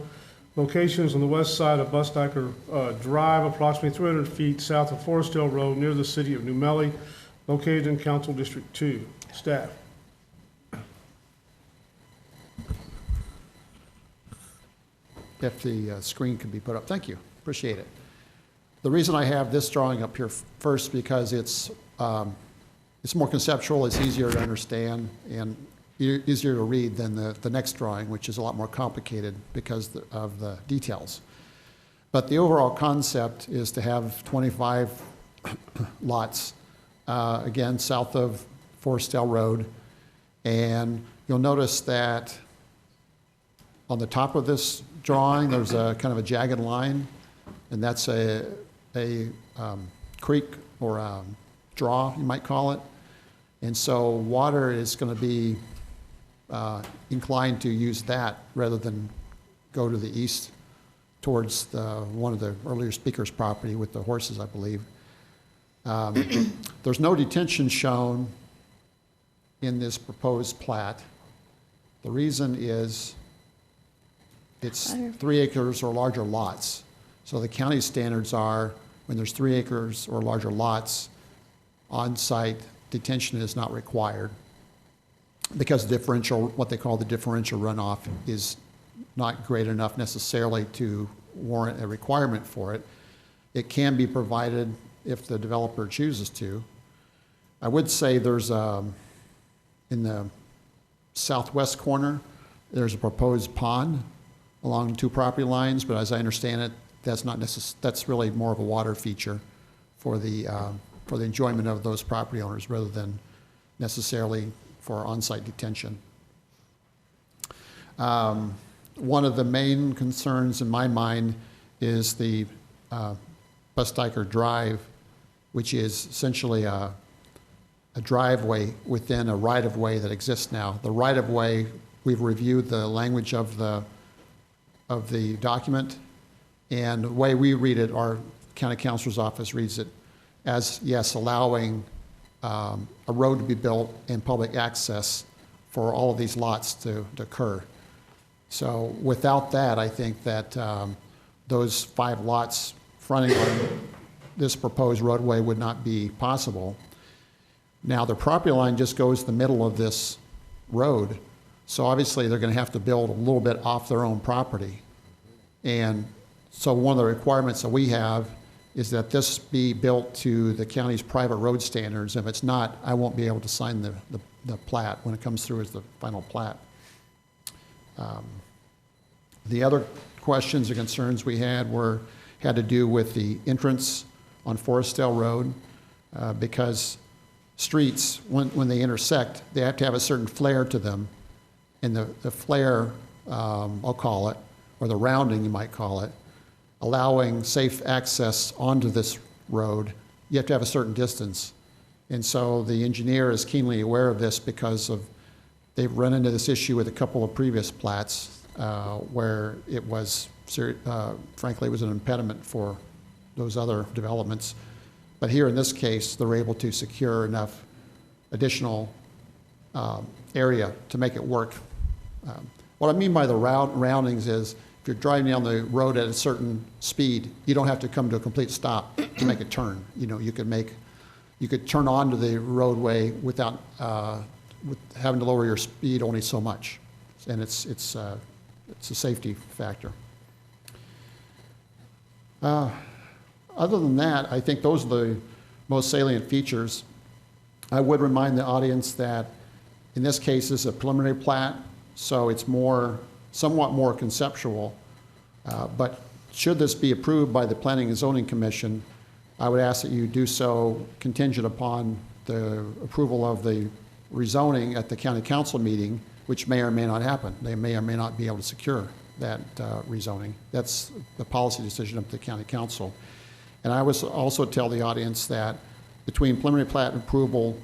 Location is on the west side of Bustacker Drive, approximately 300 feet south of Forestdale Road, near the city of New Melly, located in Council District 2. Staff. If the screen could be put up. Thank you. Appreciate it. The reason I have this drawing up here first, because it's more conceptual, it's easier to understand, and easier to read than the next drawing, which is a lot more complicated because of the details. But the overall concept is to have 25 lots, again, south of Forestdale Road. And you'll notice that on the top of this drawing, there's a kind of a jagged line, and that's a creek or a draw, you might call it. And so water is going to be inclined to use that rather than go to the east towards one of the earlier speakers' property with the horses, I believe. There's no detention shown in this proposed plat. The reason is it's 3 acres or larger lots. So the county standards are when there's 3 acres or larger lots, on-site detention is not required because differential, what they call the differential runoff, is not great enough necessarily to warrant a requirement for it. It can be provided if the developer chooses to. I would say there's in the southwest corner, there's a proposed pond along 2 property lines, but as I understand it, that's not that's really more of a water feature for the enjoyment of those property owners rather than necessarily for on-site detention. One of the main concerns in my mind is the Bustiker Drive, which is essentially a driveway within a right-of-way that exists now. The right-of-way, we've reviewed the language of the document, and the way we read it, our county counselor's office reads it as, yes, allowing a road to be built and public access for all of these lots to occur. So without that, I think that those 5 lots fronting on this proposed roadway would not be possible. Now, the property line just goes the middle of this road, so obviously they're going to have to build a little bit off their own property. And so one of the requirements that we have is that this be built to the county's private road standards. If it's not, I won't be able to sign the plat when it comes through as the final plat. The other questions or concerns we had had to do with the entrance on Forestdale Road, because streets, when they intersect, they have to have a certain flare to them. And the flare, I'll call it, or the rounding you might call it, allowing safe access onto this road, you have to have a certain distance. And so the engineer is keenly aware of this because they've run into this issue with a couple of previous plats where it was, frankly, it was an impediment for those other developments. But here in this case, they're able to secure enough additional area to make it work. What I mean by the roundings is if you're driving down the road at a certain speed, you don't have to come to a complete stop to make a turn. You know, you could turn onto the roadway without with having to lower your speed only so much, and it's a safety factor. Other than that, I think those are the most salient features. I would remind the audience that in this case, it's a preliminary plat, so it's somewhat more conceptual. But should this be approved by the Planning and Zoning Commission, I would ask that you do so contingent upon the approval of the rezoning at the county council meeting, which may or may not happen. They may or may not be able to secure that rezoning. That's the policy decision of the county council. And I would also tell the audience that between preliminary plat and approval,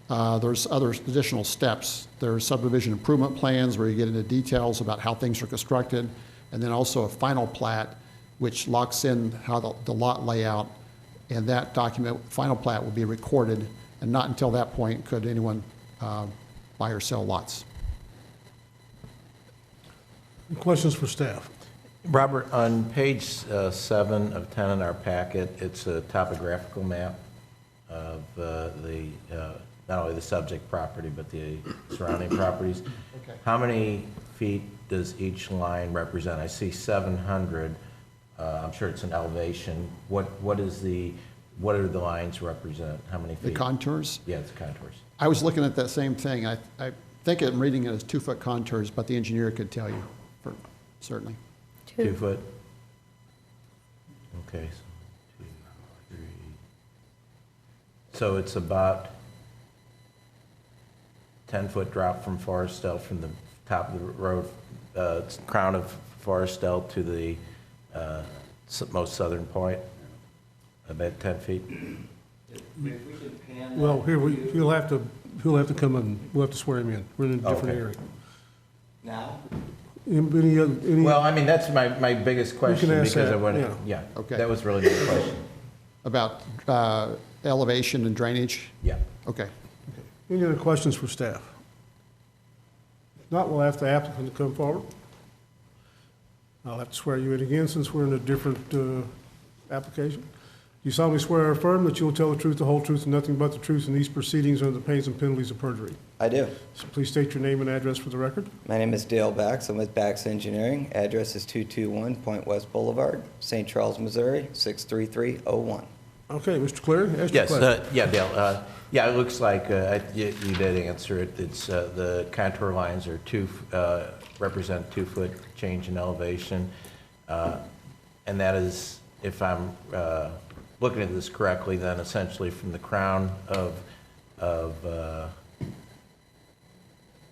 there's other additional steps. There's subdivision improvement plans where you get into details about how things are constructed, and then also a final plat, which locks in how the lot layout, and that document, final plat, will be recorded, and not until that point could anyone buy or sell lots. Questions for staff? Robert, on page 7 of 10 in our packet, it's a topographical map of not only the subject property, but the surrounding properties. Okay. How many feet does each line represent? I see 700. I'm sure it's an elevation. What do the lines represent? How many feet? The contours? Yeah, it's contours. I was looking at that same thing. I think I'm reading it as 2-foot contours, but the engineer could tell you, certainly. 2 foot? Okay, so 2, 3. So it's about 10-foot drop from Forestdale, from the top of the road, crown of Forestdale to the most southern point, about 10 feet. Well, here, he'll have to come and we'll have to swear him in. We're in a different Okay. area. Now? Any Well, I mean, that's my biggest question, ask because I that, want yeah. to, yeah, Okay. that was really my question. About elevation and drainage? Yeah. Okay. Any other questions for staff? If not, we'll ask the applicant to come forward. I'll have to swear you in again since we're in a different application. You solemnly swear or affirm that you will tell the truth, the whole truth, and nothing but the truth in these proceedings under the pains and penalties of perjury. I do. So please state your name and address for the record. My name is Dale Bax. I'm with Bax Engineering. Address is 221 Point West Boulevard, St. Charles, Missouri, 63301. Okay, Mr. Cleary, ask your Yes, question. yeah, Dale. Yeah, it looks like you did answer it. It's the contour lines are represent 2-foot change in elevation, and that is, if I'm looking at this correctly, then essentially from the crown of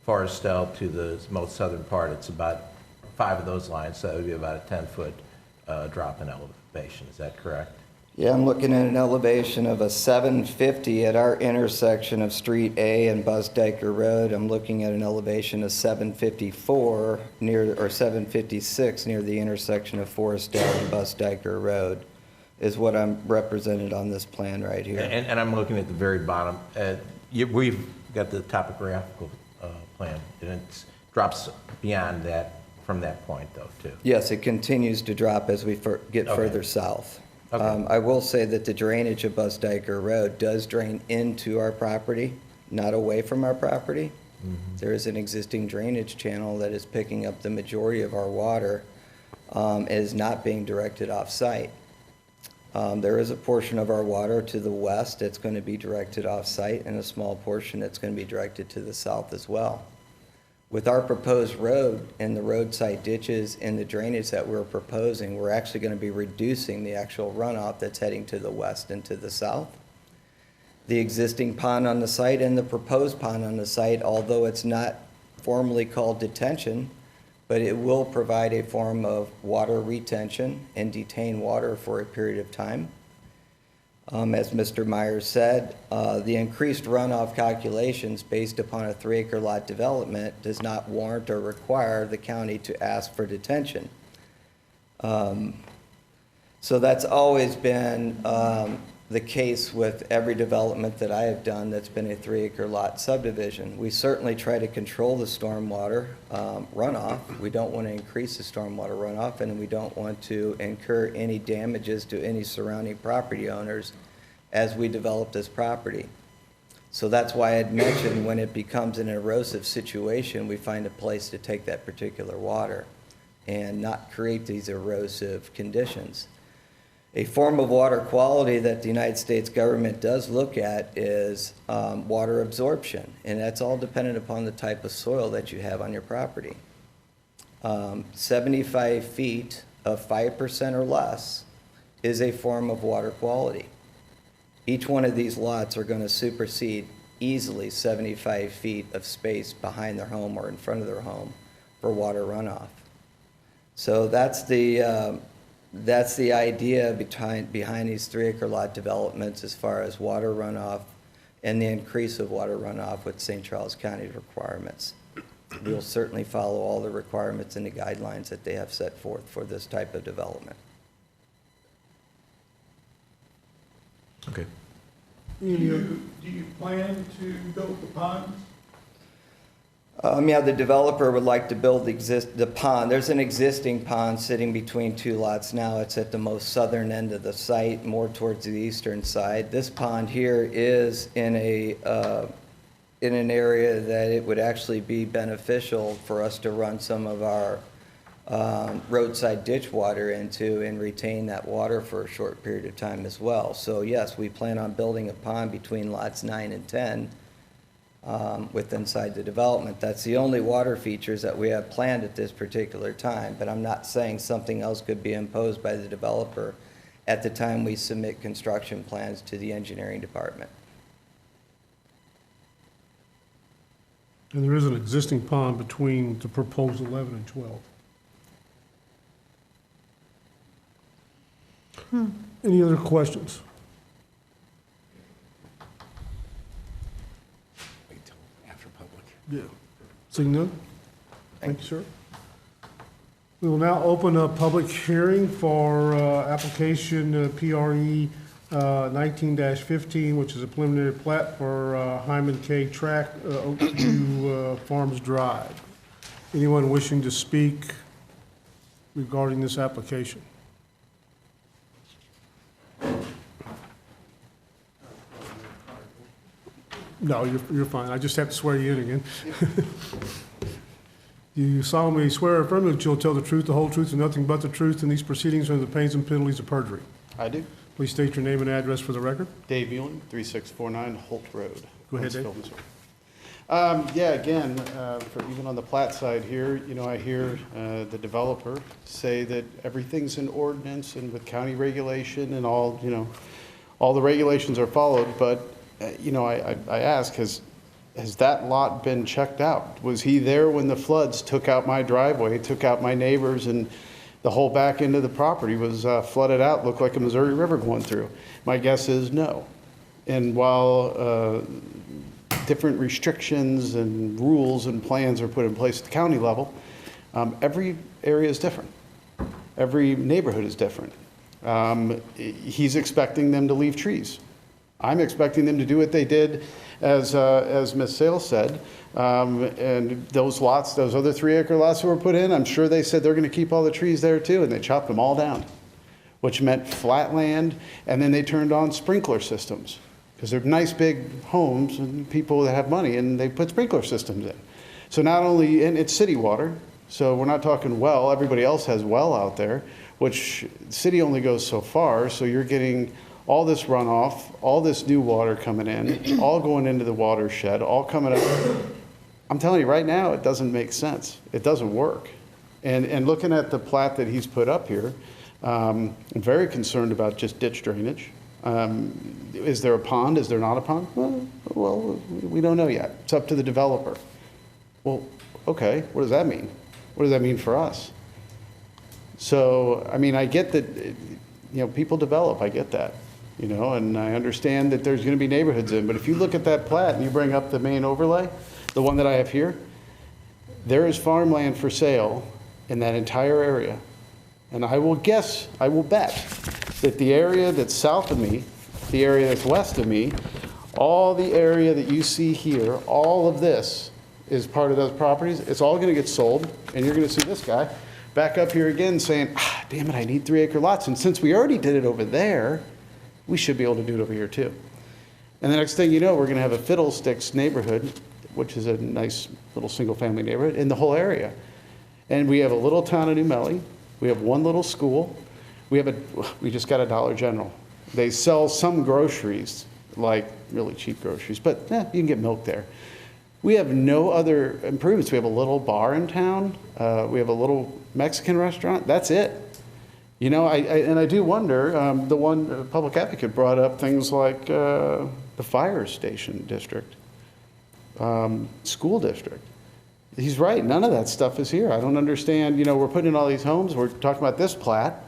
Forestel to the most southern part, it's about 5 of those lines, so that would be about a 10-foot drop in elevation. Is that correct? Yeah, I'm looking at an elevation of a 750 at our intersection of Street A and Busdyker Road. I'm looking at an elevation of 754 or 756 near the intersection of Forestdale and Busdyker Road is what I'm represented on this plan right here. And I'm looking at the very bottom. We've got the topographical plan, and it drops beyond that from that point, though, too. Yes, it continues to drop as we get Okay. further south. Okay. I will say that the drainage of Busdyker Road does drain into our property, not away from our property. There is an existing drainage channel that is picking up the majority of our water. It is not being directed off-site. There is a portion of our water to the west that's going to be directed off-site, and a small portion that's going to be directed to the south as well. With our proposed road and the roadside ditches and the drainage that we're proposing, we're actually going to be reducing the actual runoff that's heading to the west and to the south. The existing pond on the site and the proposed pond on the site, although it's not formally called detention, but it will provide a form of water retention and detain water for a period of time. As Mr. Myers said, the increased runoff calculations based upon a 3-acre lot development does not warrant or require the county to ask for detention. So that's always been the case with every development that I have done that's been a 3-acre lot subdivision. We certainly try to control the stormwater runoff. We don't want to increase the stormwater runoff, and we don't want to incur any damages to any surrounding property owners as we develop this property. So that's why I'd mentioned when it becomes an erosive situation, we find a place to take that particular water and not create these erosive conditions. A form of water quality that the United States government does look at is water absorption, and that's all dependent upon the type of soil that you have on your property. 75 feet of 5% or less is a form of water quality. Each one of these lots are going to supersede easily 75 feet of space behind their home or in front of their home for water runoff. So that's the idea behind these 3-acre lot developments as far as water runoff and the increase of water runoff with St. Charles County requirements. We'll certainly follow all the requirements and the guidelines that they have set forth for this type of development. Okay. Do you plan to build the ponds? Yeah, the developer would like to build the pond. There's an existing pond sitting between 2 lots now. It's at the most southern end of the site, more towards the eastern side. This pond here is in an area that it would actually be beneficial for us to run some of our roadside ditch water into and retain that water for a short period of time as well. So yes, we plan on building a pond between lots 9 and 10 inside the development. That's the only water features that we have planned at this particular time, but I'm not saying something else could be imposed by the developer at the time we submit construction plans to the engineering department. And there is an existing pond between the proposed 11 and 12. Any other questions? Wait till after public. Yeah. Seeing none? Thank you, sir. We will now open a public hearing for application PRE 19-15, which is a preliminary plat for Hyman K. Track, Oakview Farms Drive. Anyone wishing to speak regarding this application? No, you're fine. I just have to swear you in again. You solemnly swear or affirm that you'll tell the truth, the whole truth, and nothing but the truth in these proceedings under the pains and penalties of perjury. I do. Please state your name and address for the record. Dave Ewing, 3649 Holt Road. Go ahead, Dave. Huntsville, Missouri. Yeah, again, for even on the plat side here, I hear the developer say that everything's in ordinance and with county regulation and all the regulations are followed, but, I ask, has has that lot been checked out? Was he there when the floods took out my driveway, took out my neighbors, and the whole back end of the property was flooded out, looked like a Missouri River going through? My guess is no. And while different restrictions and rules and plans are put in place at the county level, every area is different. Every neighborhood is different. He's expecting them to leave trees. I'm expecting them to do what they did, as Ms. Sales said, and those lots, those other 3-acre lots that were put in, I'm sure they said they're going to keep all the trees there too, and they chopped them all down, which meant flat land, and then they turned on sprinkler systems, because they're nice big homes and people that have money, and they put sprinkler systems in. So not only, and it's city water, so we're not talking well, everybody else has well out there, which the city only goes so far, so you're getting all this runoff, all this new water coming in, all going into the watershed, all coming up. I'm telling you, right now, it doesn't make sense. It doesn't work. And looking at the plat that he's put up here, I'm very concerned about just ditch drainage. Is there a pond? Is there not a pond? Well, we don't know yet. It's up to the developer. Well, okay, what does that mean? What does that mean for us? So, I mean, I get that, people develop, I get that, and I understand that there's going to be neighborhoods in, but if you look at that plat and you bring up the main overlay, the one that I have here, there is farmland for sale in that entire area. And I will bet that the area that's south of me, the area that's west of me, all the area that you see here, all of this is part of those properties. It's all going to get sold, and you're going to see this guy back up here again saying, damn it, I need 3-acre lots. And since we already did it over there, we should be able to do it over here too. And the next thing you know, we're going to have a Fiddlesticks neighborhood, which is a nice little single-family neighborhood in the whole area. And we have a little town of New Melly. We have one little school. We just got a Dollar General. They sell some groceries, like really cheap groceries, but you can get milk there. We have no other improvements. We have a little bar in town. We have a little Mexican restaurant. That's it. I do wonder, the one public advocate brought up things like the fire station district, school district. He's right. None of that stuff is here. I don't understand. We're putting in all these homes. We're talking about this plat.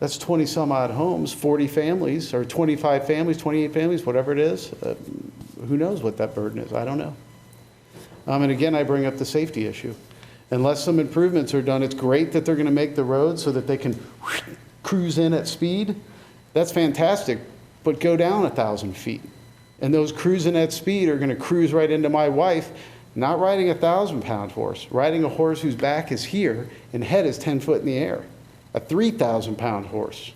That's 20 some odd homes, 40 families, or 25 families, 28 families, whatever it is. Who knows what that burden is? I don't know. And again, I bring up the safety issue. Unless some improvements are done, it's great that they're going to make the road so that they can cruise in at speed. That's fantastic, but go down 1,000 feet. And those cruising at speed are going to cruise right into my wife, not riding a 1,000-pound horse, riding a horse whose back is here and head is 10 foot in the air, a 3,000-pound horse.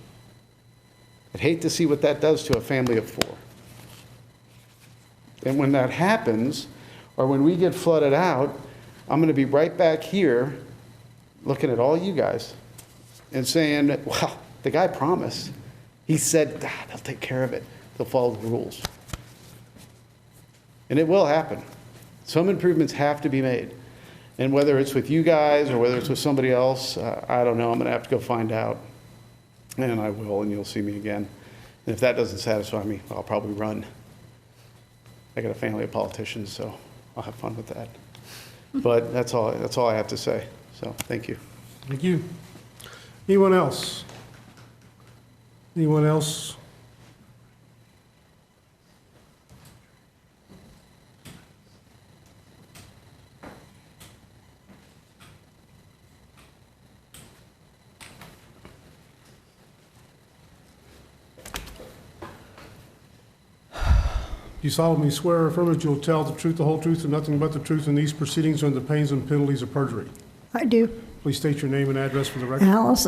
I'd hate to see what that does to a family of 4. And when that happens, or when we get flooded out, I'm going to be right back here looking at all you guys and saying, well, the guy promised. He said, they'll take care of it. They'll follow the rules. And it will happen. Some improvements have to be made. And whether it's with you guys or whether it's with somebody else, I don't know. I'm going to have to go find out. And I will, and you'll see me again. And if that doesn't satisfy me, I'll probably run. I got a family of politicians, so I'll have fun with that. But that's all I have to say. So thank you. Thank you. Anyone else? Anyone else? Do you solemnly swear or affirm that you will tell the truth, the whole truth, and nothing but the truth in these proceedings under the pains and penalties of perjury? I do. Please state your name and address for the record. Alice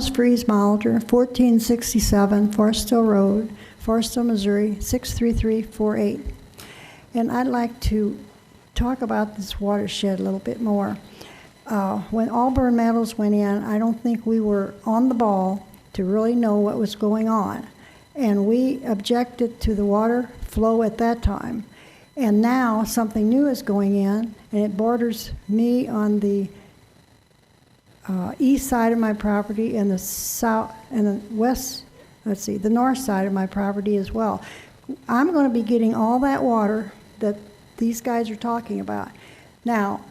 Fries Molitor, 1467 Forestill Road, Forestill, Missouri, 63348. And I'd like to talk about this watershed a little bit more. When Auburn Meadows went in, I don't think we were on the ball to really know what was going on. And we objected to the water flow at that time. And now something new is going in, and it borders me on the east side of my property and the south and the west, the north side of my property as well. I'm going to be getting all that water that these guys are talking about. Now,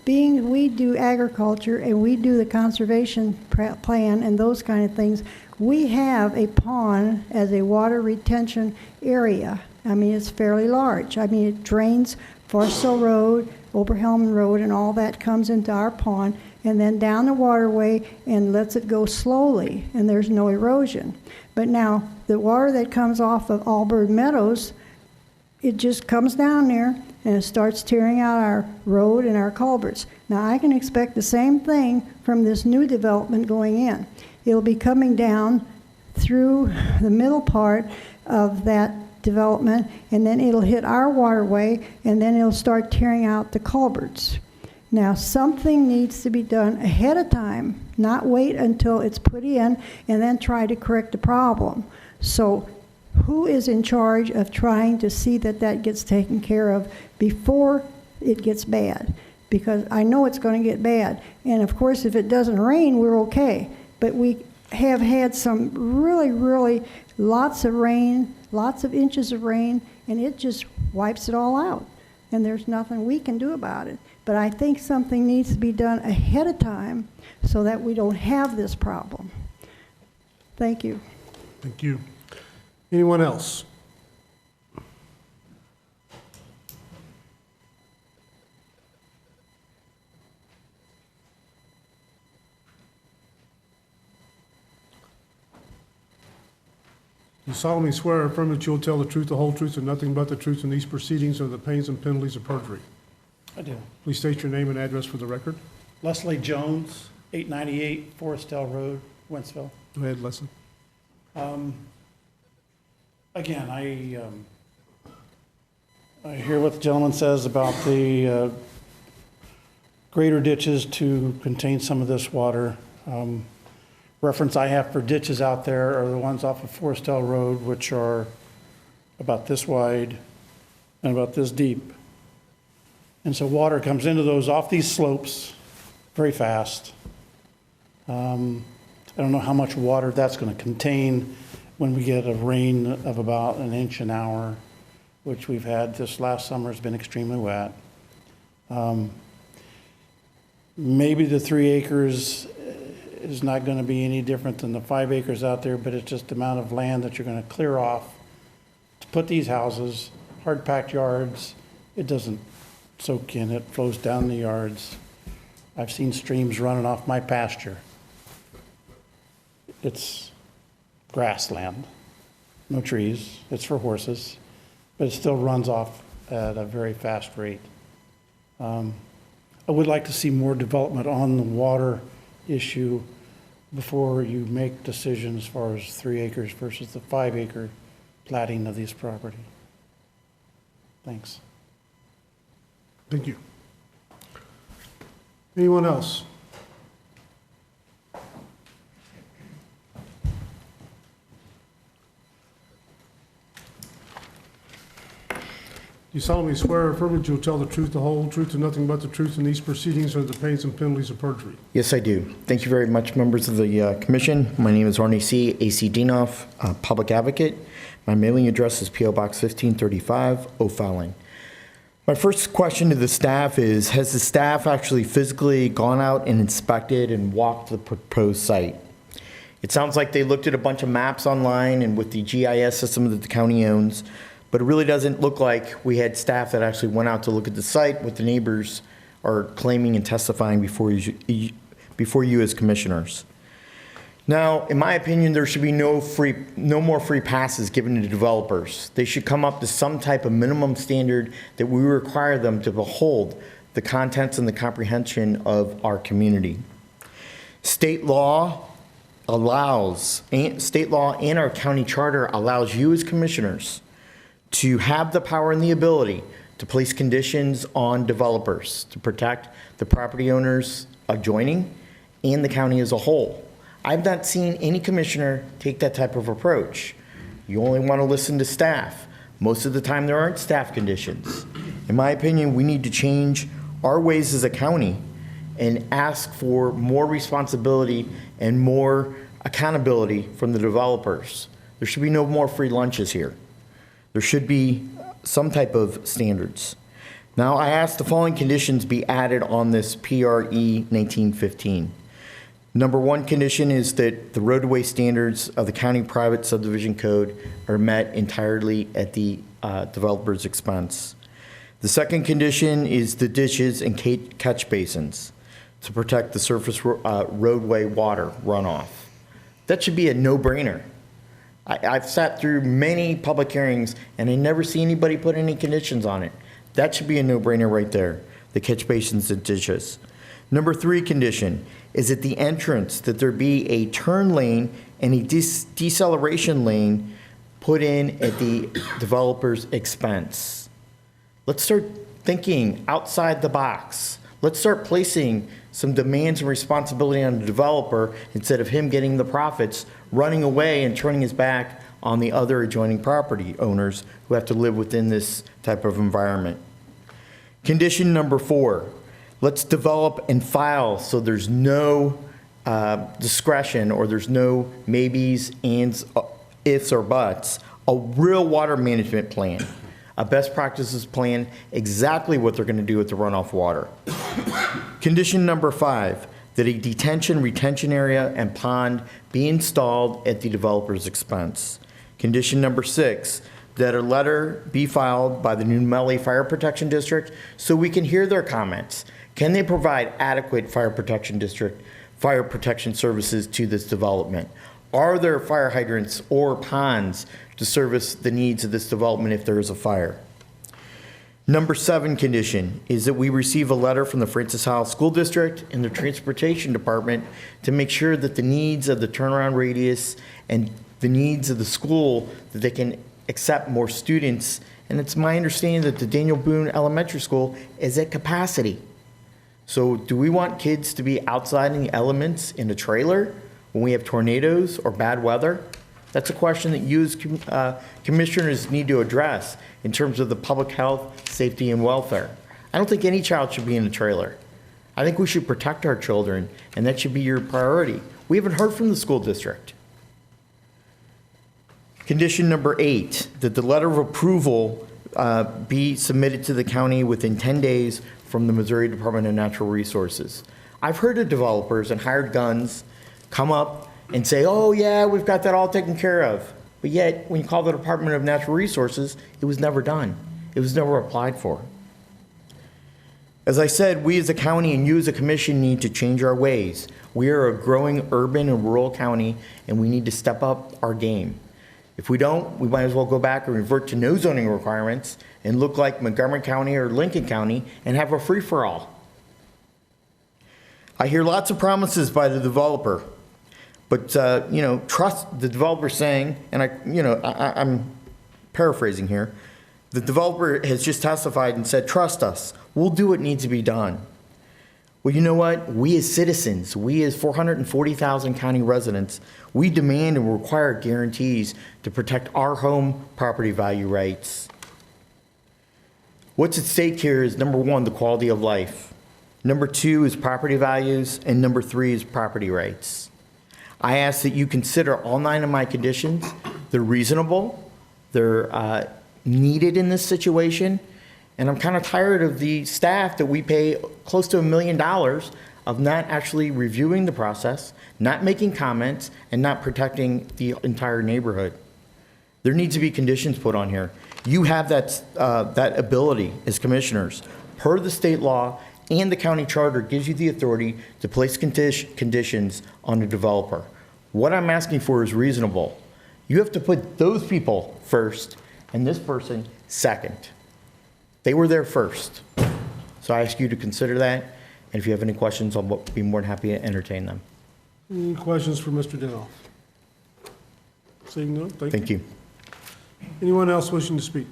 being we do agriculture and we do the conservation plan and those kind of things, we have a pond as a water retention area. I mean, it's fairly large. I mean, it drains Forestell Road, Oberhelman Road, and all that comes into our pond, and then down the waterway and lets it go slowly, and there's no erosion. But now, the water that comes off of Allbird Meadows, it just comes down there and it starts tearing out our road and our culverts. Now, I can expect the same thing from this new development going in. It'll be coming down through the middle part of that development, and then it'll hit our waterway, and then it'll start tearing out the culverts. Now, something needs to be done ahead of time, not wait until it's put in and then try to correct the problem. So who is in charge of trying to see that that gets taken care of before it gets bad? Because I know it's going to get bad. And of course, if it doesn't rain, we're okay. But we have had some really lots of rain, lots of inches of rain, and it just wipes it all out. And there's nothing we can do about it. But I think something needs to be done ahead of time so that we don't have this problem. Thank you. Thank you. Anyone else? You solemnly swear or affirm that you will tell the truth, the whole truth, and nothing but the truth in these proceedings or the pains and penalties of perjury. I do. Please state your name and address for the record. Leslie Jones, 898 Forestell Road, Wentzville. Go ahead, Leslie. Again, I hear what the gentleman says about the greater ditches to contain some of this water. Reference I have for ditches out there are the ones off of Forestell Road, which are about this wide and about this deep. And so water comes into those off these slopes very fast. I don't know how much water that's going to contain when we get a rain of about an inch an hour, which we've had this last summer has been extremely wet. Maybe the 3 acres is not going to be any different than the 5 acres out there, but it's just the amount of land that you're going to clear off to put these houses, hard-packed yards. It doesn't soak in, it flows down the yards. I've seen streams running off my pasture. It's grassland, no trees, it's for horses, but it still runs off at a very fast rate. I would like to see more development on the water issue before you make decisions as far as 3 acres versus the 5 acre platting of this property. Thanks. Thank you. Anyone else? You solemnly swear or affirm that you will tell the truth, the whole truth, and nothing but the truth in these proceedings or the pains and penalties of perjury. Yes, I do. Thank you very much, members of the commission. My name is Arnie C. A.C. Dienoff, public advocate. My mailing address is P.O. Box 1535, O'Fallon. My first question to the staff is, has the staff actually physically gone out and inspected and walked the proposed site? It sounds like they looked at a bunch of maps online and with the GIS system that the county owns, but it really doesn't look like we had staff that actually went out to look at the site, what the neighbors are claiming and testifying before you as commissioners. Now, in my opinion, there should be no more free passes given to developers. They should come up to some type of minimum standard that we require them to behold the contents and the comprehension of our community. State law and our county charter allows you as commissioners to have the power and the ability to place conditions on developers to protect the property owners adjoining and the county as a whole. I've not seen any commissioner take that type of approach. You only want to listen to staff. Most of the time there aren't staff conditions. In my opinion, we need to change our ways as a county and ask for more responsibility and more accountability from the developers. There should be no more free lunches here. There should be some type of standards. Now, I asked the following conditions be added on this PRE 1915. Number one condition is that the roadway standards of the county private subdivision code are met entirely at the developer's expense. The second condition is the ditches and catch basins to protect the surface roadway water runoff. That should be a no-brainer. I've sat through many public hearings and I never see anybody put any conditions on it. That should be a no-brainer right there, the catch basins and ditches. Number three condition is at the entrance that there be a turn lane and a deceleration lane put in at the developer's expense. Let's start thinking outside the box. Let's start placing some demands and responsibility on the developer instead of him getting the profits, running away and turning his back on the other adjoining property owners who have to live within this type of environment. Condition number 4, let's develop and file so there's no discretion or there's no maybes, ands, ifs, or buts, a real water management plan, a best practices plan, exactly what they're going to do with the runoff water. Condition number 5, that a detention, retention area, and pond be installed at the developer's expense. Condition number 6, that a letter be filed by the New Melle Fire Protection District so we can hear their comments. Can they provide adequate fire protection services to this development? Are there fire hydrants or ponds to service the needs of this development if there is a fire? Number 7 condition is that we receive a letter from the Francis Howell School District and the Transportation Department to make sure that the needs of the turnaround radius and the needs of the school, that they can accept more students. And it's my understanding that the Daniel Boone Elementary School is at capacity. So do we want kids to be outside in the elements in a trailer when we have tornadoes or bad weather? That's a question that you as commissioners need to address in terms of the public health, safety, and welfare. I don't think any child should be in a trailer. I think we should protect our children, and that should be your priority. We haven't heard from the school district. Condition number 8, that the letter of approval be submitted to the county within 10 days from the Missouri Department of Natural Resources. I've heard of developers and hired guns come up and say, oh yeah, we've got that all taken care of. But yet, when you call the Department of Natural Resources, it was never done. It was never applied for. As I said, we as a county and you as a commission need to change our ways. We are a growing urban and rural county, and we need to step up our game. If we don't, we might as well go back and revert to no zoning requirements and look like Montgomery County or Lincoln County and have a free-for-all. I hear lots of promises by the developer, but trust the developer saying, and I'm paraphrasing here, the developer has just testified and said, trust us, we'll do what needs to be done. Well, you know what? We as citizens, we as 440,000 county residents, we demand and require guarantees to protect our home property value rights. What's at stake here is, number 1, the quality of life. Number 2 is property values, and number 3 is property rights. I ask that you consider all 9 of my conditions. They're reasonable, they're needed in this situation, and I'm kind of tired of the staff that we pay close to $1 million of not actually reviewing the process, not making comments, and not protecting the entire neighborhood. There needs to be conditions put on here. You have that ability as commissioners. Per the state law and the county charter gives you the authority to place conditions on a developer. What I'm asking for is reasonable. You have to put those people first and this person second. They were there first. So I ask you to consider that, and if you have any questions, I'll be more than happy to entertain them. Any questions for Mr. Dinoff? Seeing none, thank you. Anyone else wishing to speak?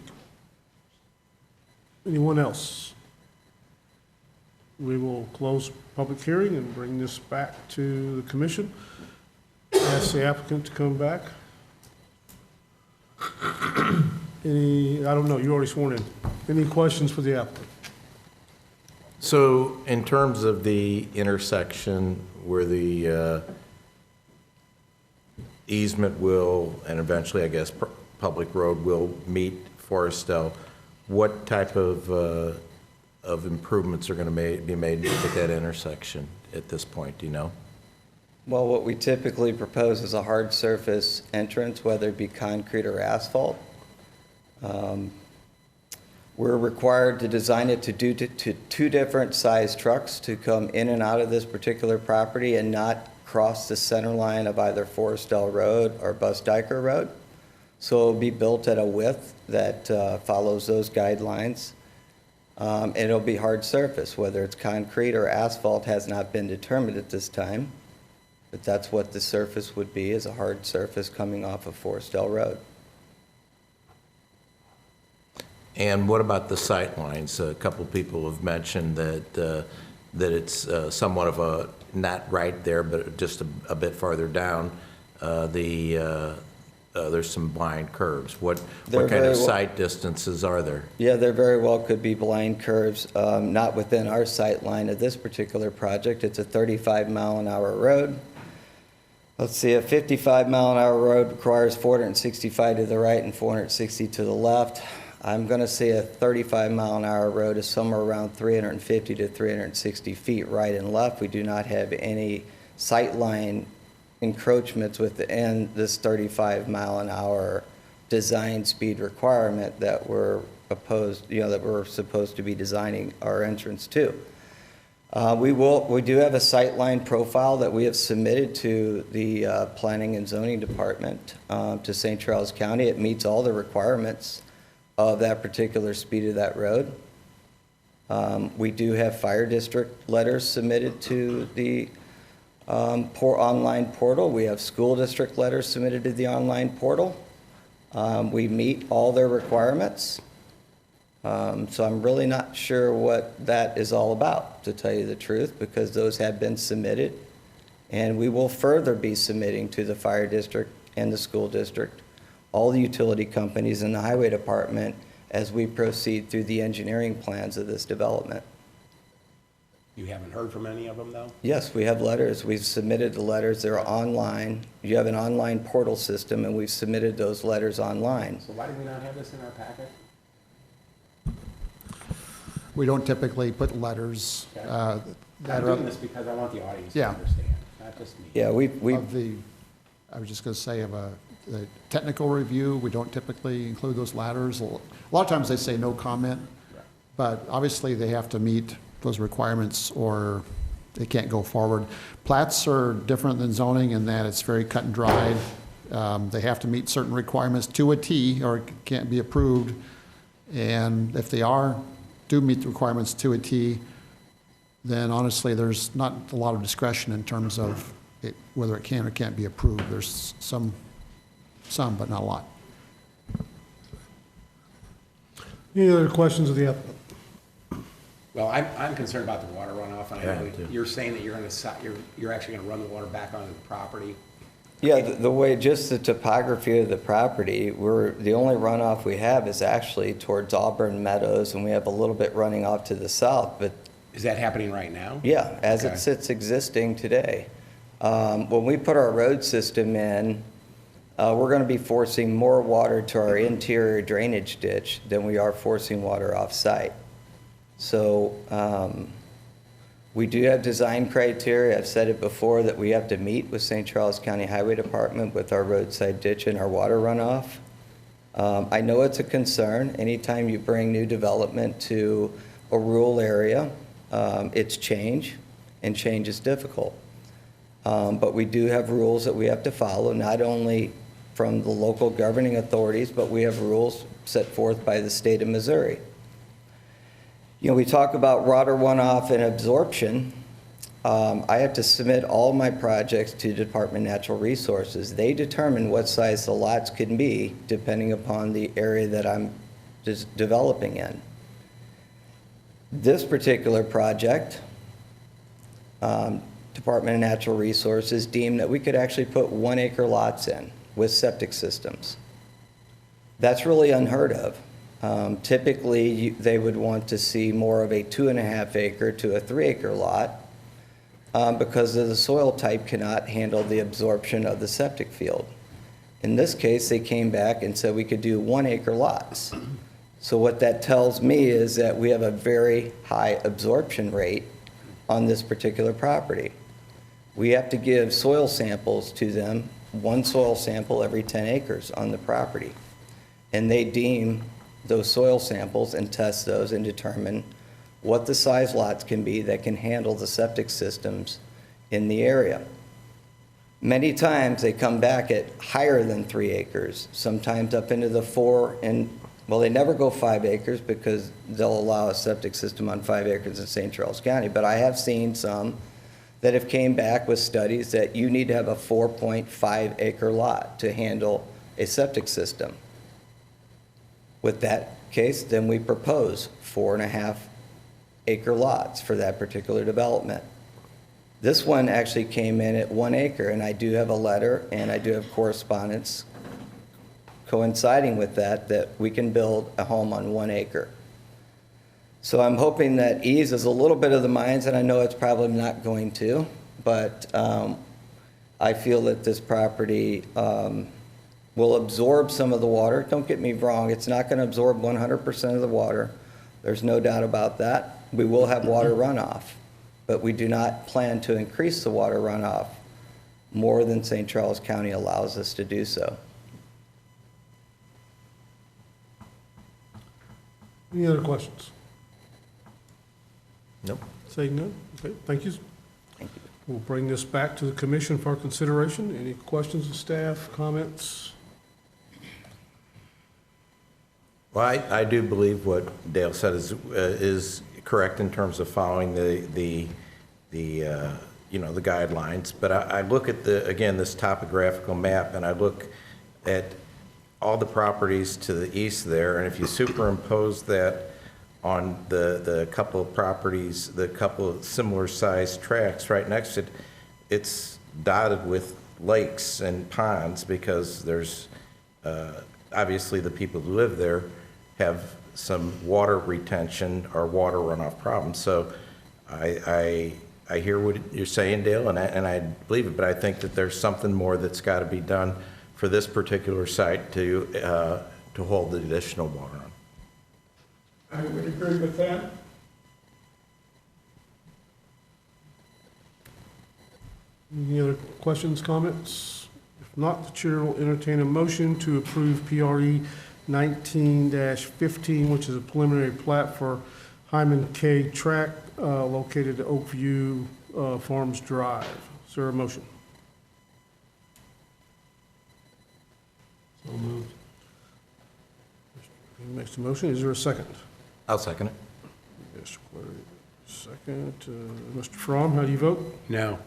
Anyone else? We will close public hearing and bring this back to the commission. Ask the applicant to come back. I don't know, you already sworn in. Any questions for the applicant? So in terms of the intersection where the easement will, and eventually, I guess, public road will meet Forestell, what type of of improvements are going to be made at that intersection at this point, do you know? Well, what we typically propose is a hard surface entrance, whether it be concrete or asphalt. We're required to design it to two different size trucks to come in and out of this particular property and not cross the center line of either Forestell Road or Bus Dyker Road. So it'll be built at a width that follows those guidelines. And it'll be hard surface, whether it's concrete or asphalt has not been determined at this time. But that's what the surface would be, is a hard surface coming off of Forestell Road. And what about the sight lines? A couple people have mentioned that it's somewhat of a, not right there, but just a bit farther down. There's some blind curves. What kind of sight distances are there? Yeah, there very well could be blind curves, not within our sight line of this particular project. It's a 35-mile-an-hour road. Let's see, a 55-mile-an-hour road requires 465 to the right and 460 to the left. I'm going to say a 35-mile-an-hour road is somewhere around 350 to 360 feet right and left. We do not have any sight line encroachments within this 35-mile-an-hour design speed requirement that we're supposed to be designing our entrance to. We do have a sight line profile that we have submitted to the Planning and Zoning Department to St. Charles County. It meets all the requirements of that particular speed of that road. We do have fire district letters submitted to the online portal. We have school district letters submitted to the online portal. We meet all their requirements. So I'm really not sure what that is all about, to tell you the truth, because those have been submitted. And we will further be submitting to the fire district and the school district, all the utility companies and the highway department as we proceed through the engineering plans of this development. You haven't heard from any of them, though? Yes, we have letters. We've submitted the letters. They're online. You have an online portal system, and we've submitted those letters online. So why do we not have this in our packet? We don't typically put letters Okay. that I'm are doing this because I want the audience to Yeah. understand, not just me. Yeah, I was just going to say, of the technical review, we don't typically include those ladders. A lot of times they say no comment, but obviously they have to meet those requirements or they can't go forward. Plats are different than zoning in that it's very cut and dried. They have to meet certain requirements to a T or it can't be approved. And if they do meet the requirements to a T, then honestly, there's not a lot of discretion in terms of whether it can or can't be approved. There's some, but not a lot. Any other questions of the applicant? Well, I'm concerned about the water runoff, and I know Yeah, too. you're saying that you're actually gonna run the water back onto the property. Yeah, the way, just the topography of the property, the only runoff we have is actually towards Auburn Meadows, and we have a little bit running off to the south, but Is that happening right now? yeah, as Okay. it sits existing today. When we put our road system in, we're gonna be forcing more water to our interior drainage ditch than we are forcing water off-site. So, we do have design criteria. I've said it before that we have to meet with St. Charles County Highway Department with our roadside ditch and our water runoff. I know it's a concern. Anytime you bring new development to a rural area, it's change, and change is difficult. But we do have rules that we have to follow, not only from the local governing authorities, but we have rules set forth by the state of Missouri. You know, we talk about water runoff and absorption. I have to submit all my projects to Department of Natural Resources. They determine what size the lots can be depending upon the area that I'm just developing in. This particular project, Department of Natural Resources deemed that we could actually put 1-acre lots in with septic systems. That's really unheard of. Typically, they would want to see more of a 2.5-acre to a 3-acre lot because of the soil type cannot handle the absorption of the septic field. In this case, they came back and said we could do 1-acre lots. So what that tells me is that we have a very high absorption rate on this particular property. We have to give soil samples to them, one soil sample every 10 acres on the property. And they deem those soil samples and test those and determine what the size lots can be that can handle the septic systems in the area. Many times they come back at higher than 3 acres, sometimes up into the 4 and, well, they never go 5 acres because they'll allow a septic system on 5 acres in St. Charles County. But I have seen some that have came back with studies that you need to have a 4.5 acre lot to handle a septic system. With that case, then we propose 4.5 acre lots for that particular development. This one actually came in at 1 acre, and I do have a letter and I do have correspondence coinciding with that, that we can build a home on 1 acre. So I'm hoping that eases a little bit of the minds, and I know it's probably not going to, but I feel that this property will absorb some of the water. Don't get me wrong, it's not going to absorb 100% of the water. There's no doubt about that. We will have water runoff, but we do not plan to increase the water runoff more than St. Charles County allows us to do so. Any other questions? Nope. Saying none? Okay, thank you. Thank you. We'll bring this back to the commission for consideration. Any questions of staff, comments? Well, I do believe what Dale said is correct in terms of following the guidelines. But I look at again, this topographical map, and I look at all the properties to the east there, and if you superimpose that on the couple of properties, the couple of similar sized tracts right next to it, it's dotted with lakes and ponds because there's obviously the people who live there have some water retention or water runoff problems. So I hear what you're saying, Dale, and I believe it, but I think that there's something more that's got to be done for this particular site to hold the additional water on. I would agree with that. Any other questions, comments? If not, the chair will entertain a motion to approve PRE 19-15, which is a preliminary plat for Hyman K. Tract located at Oakview Farms Drive. Is there a motion? So moved. Makes the motion. Is there a second? I'll second it. Mr. Clary, second. Mr. Fromm, how do you vote? No.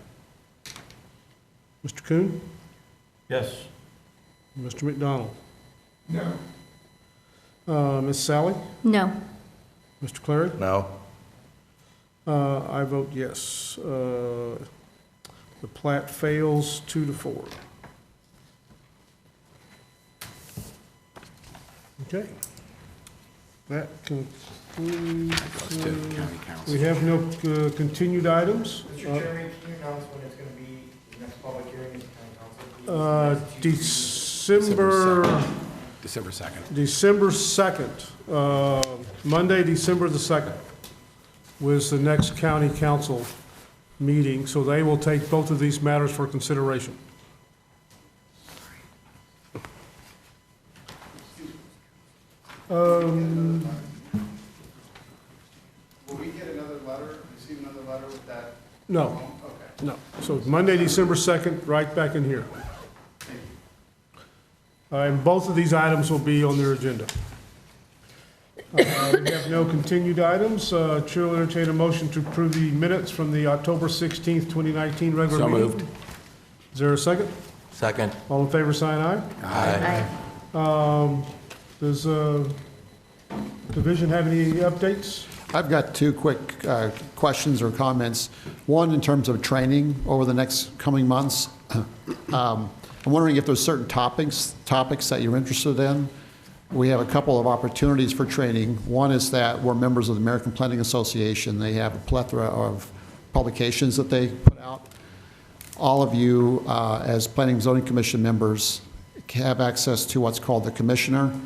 Mr. Kuhn? Yes. Mr. McDonald? No. Ms. Sally? No. Mr. Clary? No. I vote yes. The plat fails 2-4. Okay. That concludes. County council. We have no continued items. Mr. Chairman, can you announce when it's going to be, the next public hearing is county council? December 2nd. Monday, December the 2nd was the next county council meeting, so they will take both of these matters for consideration. Will we get another letter, receive another letter with that? No, Okay. no. So Monday, December 2nd, right back in here. And both of these items will be on their agenda. We have no continued items. Chair will entertain a motion to approve the minutes from the October 16th, 2019 regular So meeting. moved. Is there a second? Second. All in favor, sign aye. Aye. Does division have any updates? I've got two quick questions or comments. One, in terms of training over the next coming months. I'm wondering if there's certain topics that you're interested in. We have a couple of opportunities for training. One is that we're members of the American Planning Association. They have a plethora of publications that they put out. All of you, as Planning and Zoning Commission members, have access to what's called the Commissioner.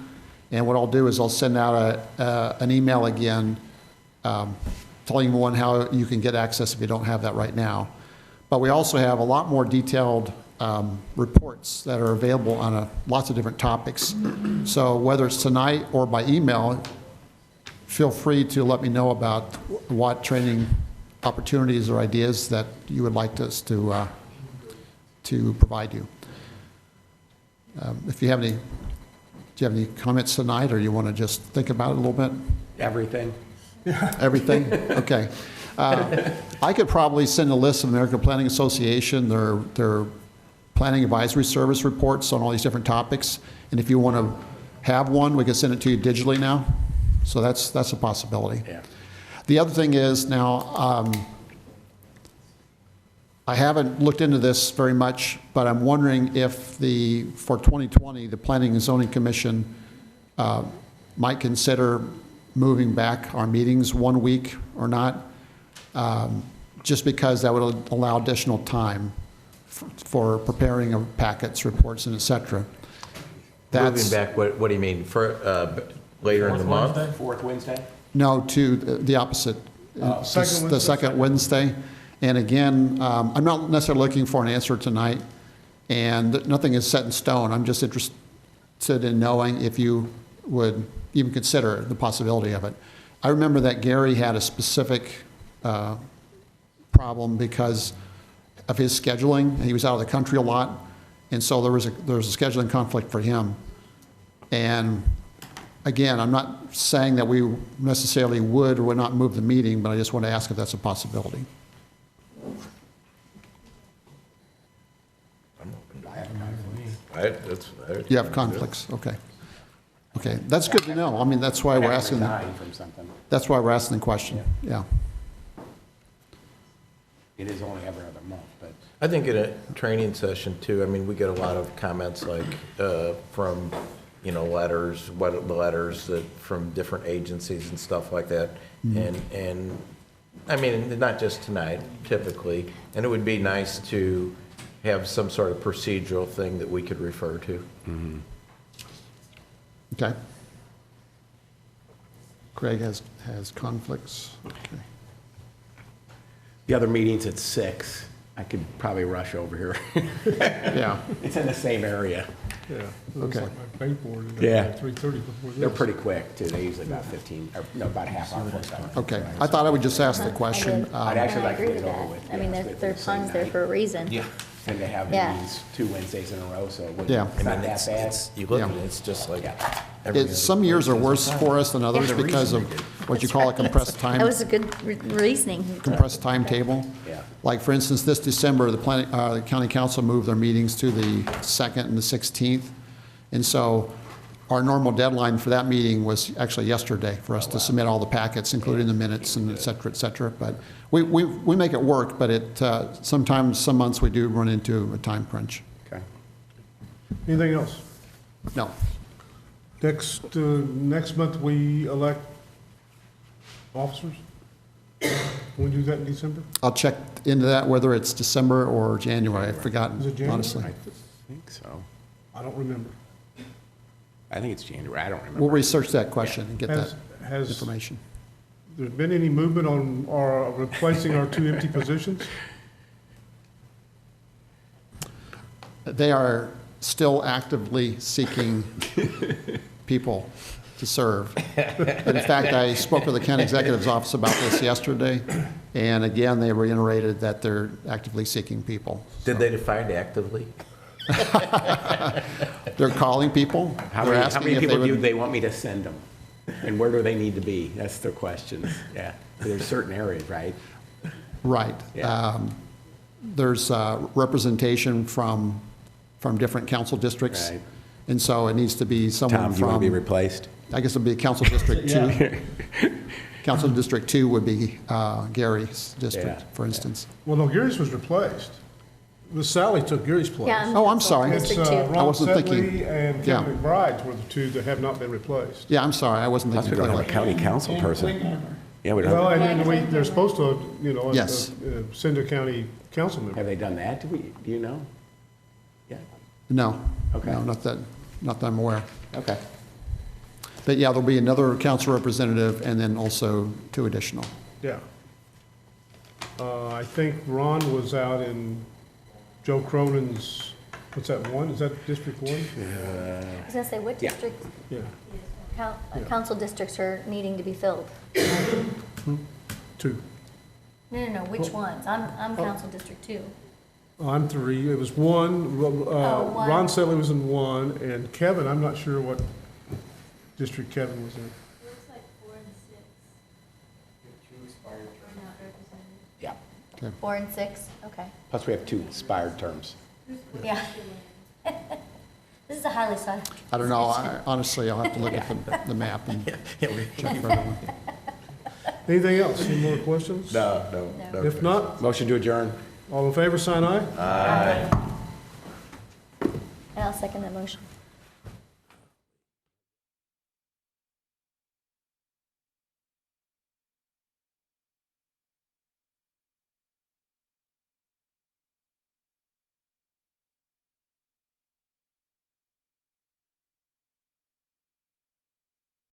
And what I'll do is I'll send out an email again telling everyone how you can get access if you don't have that right now. But we also have a lot more detailed reports that are available on lots of different topics. So whether it's tonight or by email, feel free to let me know about what training opportunities or ideas that you would like us to provide you. If you have any, do you have any comments tonight, or you want to just think about it a little bit? Everything. Everything? Okay. I could probably send a list of American Planning Association, their Planning Advisory Service reports on all these different topics. And if you want to have one, we can send it to you digitally now. So that's a possibility. Yeah. The other thing is now, I haven't looked into this very much, but I'm wondering if for 2020, the Planning and Zoning Commission might consider moving back our meetings 1 week or not, just because that would allow additional time for preparing of packets, reports, and et cetera. Moving back, what do you mean, for later in the month? Fourth Wednesday? No, to the opposite. The second Wednesday. And again, I'm not necessarily looking for an answer tonight, and nothing is set in stone. I'm just interested in knowing if you would even consider the possibility of it. I remember that Gary had a specific problem because of his scheduling. He was out of the country a lot, and so there was a scheduling conflict for him. And again, I'm not saying that we necessarily would or would not move the meeting, but I just want to ask if that's a possibility. You have conflicts, okay. Okay, that's good to know. I mean, that's why we're asking. From something. That's why we're asking the question, yeah. It is only every other month, but. I think in a training session too, I mean, we get a lot of comments like from, letters, the letters that from different agencies and stuff like that. And I mean, not just tonight, typically, and it would be nice to have some sort of procedural thing that we could refer to. Mm-hmm. Okay. Craig has conflicts, okay. The other meeting's at 6. I could probably rush over here. Yeah. It's in the same area. Yeah. Looks Okay. like my paperboard. Yeah. 3:30 before this. They're pretty quick, too. They usually about 15, about a half hour. Okay, I thought I would just ask the question. I'd actually I like to agree get with it over that. with. I mean, to be honest with their you, the same funds there night. for a reason. Yeah. And to have Yeah. meetings 2 Wednesdays in a row, so it wouldn't- Yeah. it's not that bad. You look at Yeah. it, it's just like. Yeah. Some years are worse for us than others because of what you call a compressed That was a good reasoning. compressed timetable. Yeah. Like, for instance, this December, the county council moved their meetings to the 2nd and the 16th. And so our normal deadline for that meeting was actually yesterday for us to submit all the packets, including the minutes and et cetera, et cetera. But we make it work, but sometimes, some months we do run into a time crunch. Okay. Anything else? No. Next month, we elect officers? We do that in December? I'll check into that, whether it's December or January. I've Is it forgotten, January? honestly. I think so. I don't remember. I think it's January. I don't remember. We'll research that question and get that Has information. there been any movement on replacing our 2 empty positions? They are still actively seeking people to serve. And in fact, I spoke with the county executive's office about this yesterday, and again, they reiterated that they're actively seeking people. Did they define actively? They're calling people. How They're many asking if people they do would. they want me to send them? And where do they need to be? That's their questions. Yeah. There's certain areas, right? Right. Yeah. There's representation from different council districts. Right. And so it needs to be someone Tom, do you want to be from, replaced? I guess it'd be Council District 2. Council District 2 would be Gary's district, Yeah, for instance. Well, no, Gary's was replaced. Miss Sally took Gary's place. Yeah, Oh, I'm sorry. It's District 2. I Ron wasn't thinking. Setley and Yeah. Kevin McBride were the 2 that have not been replaced. Yeah, I'm sorry, I wasn't Plus, thinking we don't have a clearly. county council person. Yeah, we Well, don't. and then they're supposed to, Yes. send a county council member. Have they done that? Do you know? Yeah. No. Okay. No, not that I'm aware. Okay. But yeah, there'll be another council representative and then also 2 additional. Yeah. I think Ron was out in Joe Cronin's, what's that, 1? Is that District 1? I was gonna say, what district, Yeah, council districts are needing to be filled? 2. No, which ones? I'm council district 2. I'm 3. It was 1. one. Ron Sedley was in 1, and Kevin, I'm not sure what district Kevin was in. Looks like 4 and 6. Yeah. 4 and 6, okay. Plus, we have 2 expired terms. Yeah. This is a highly sought. I don't know, honestly, I'll have to look at the map and check for everyone. Anything else? Any more questions? No. If not, Motion to adjourn. all in favor, sign aye. And I'll second that motion.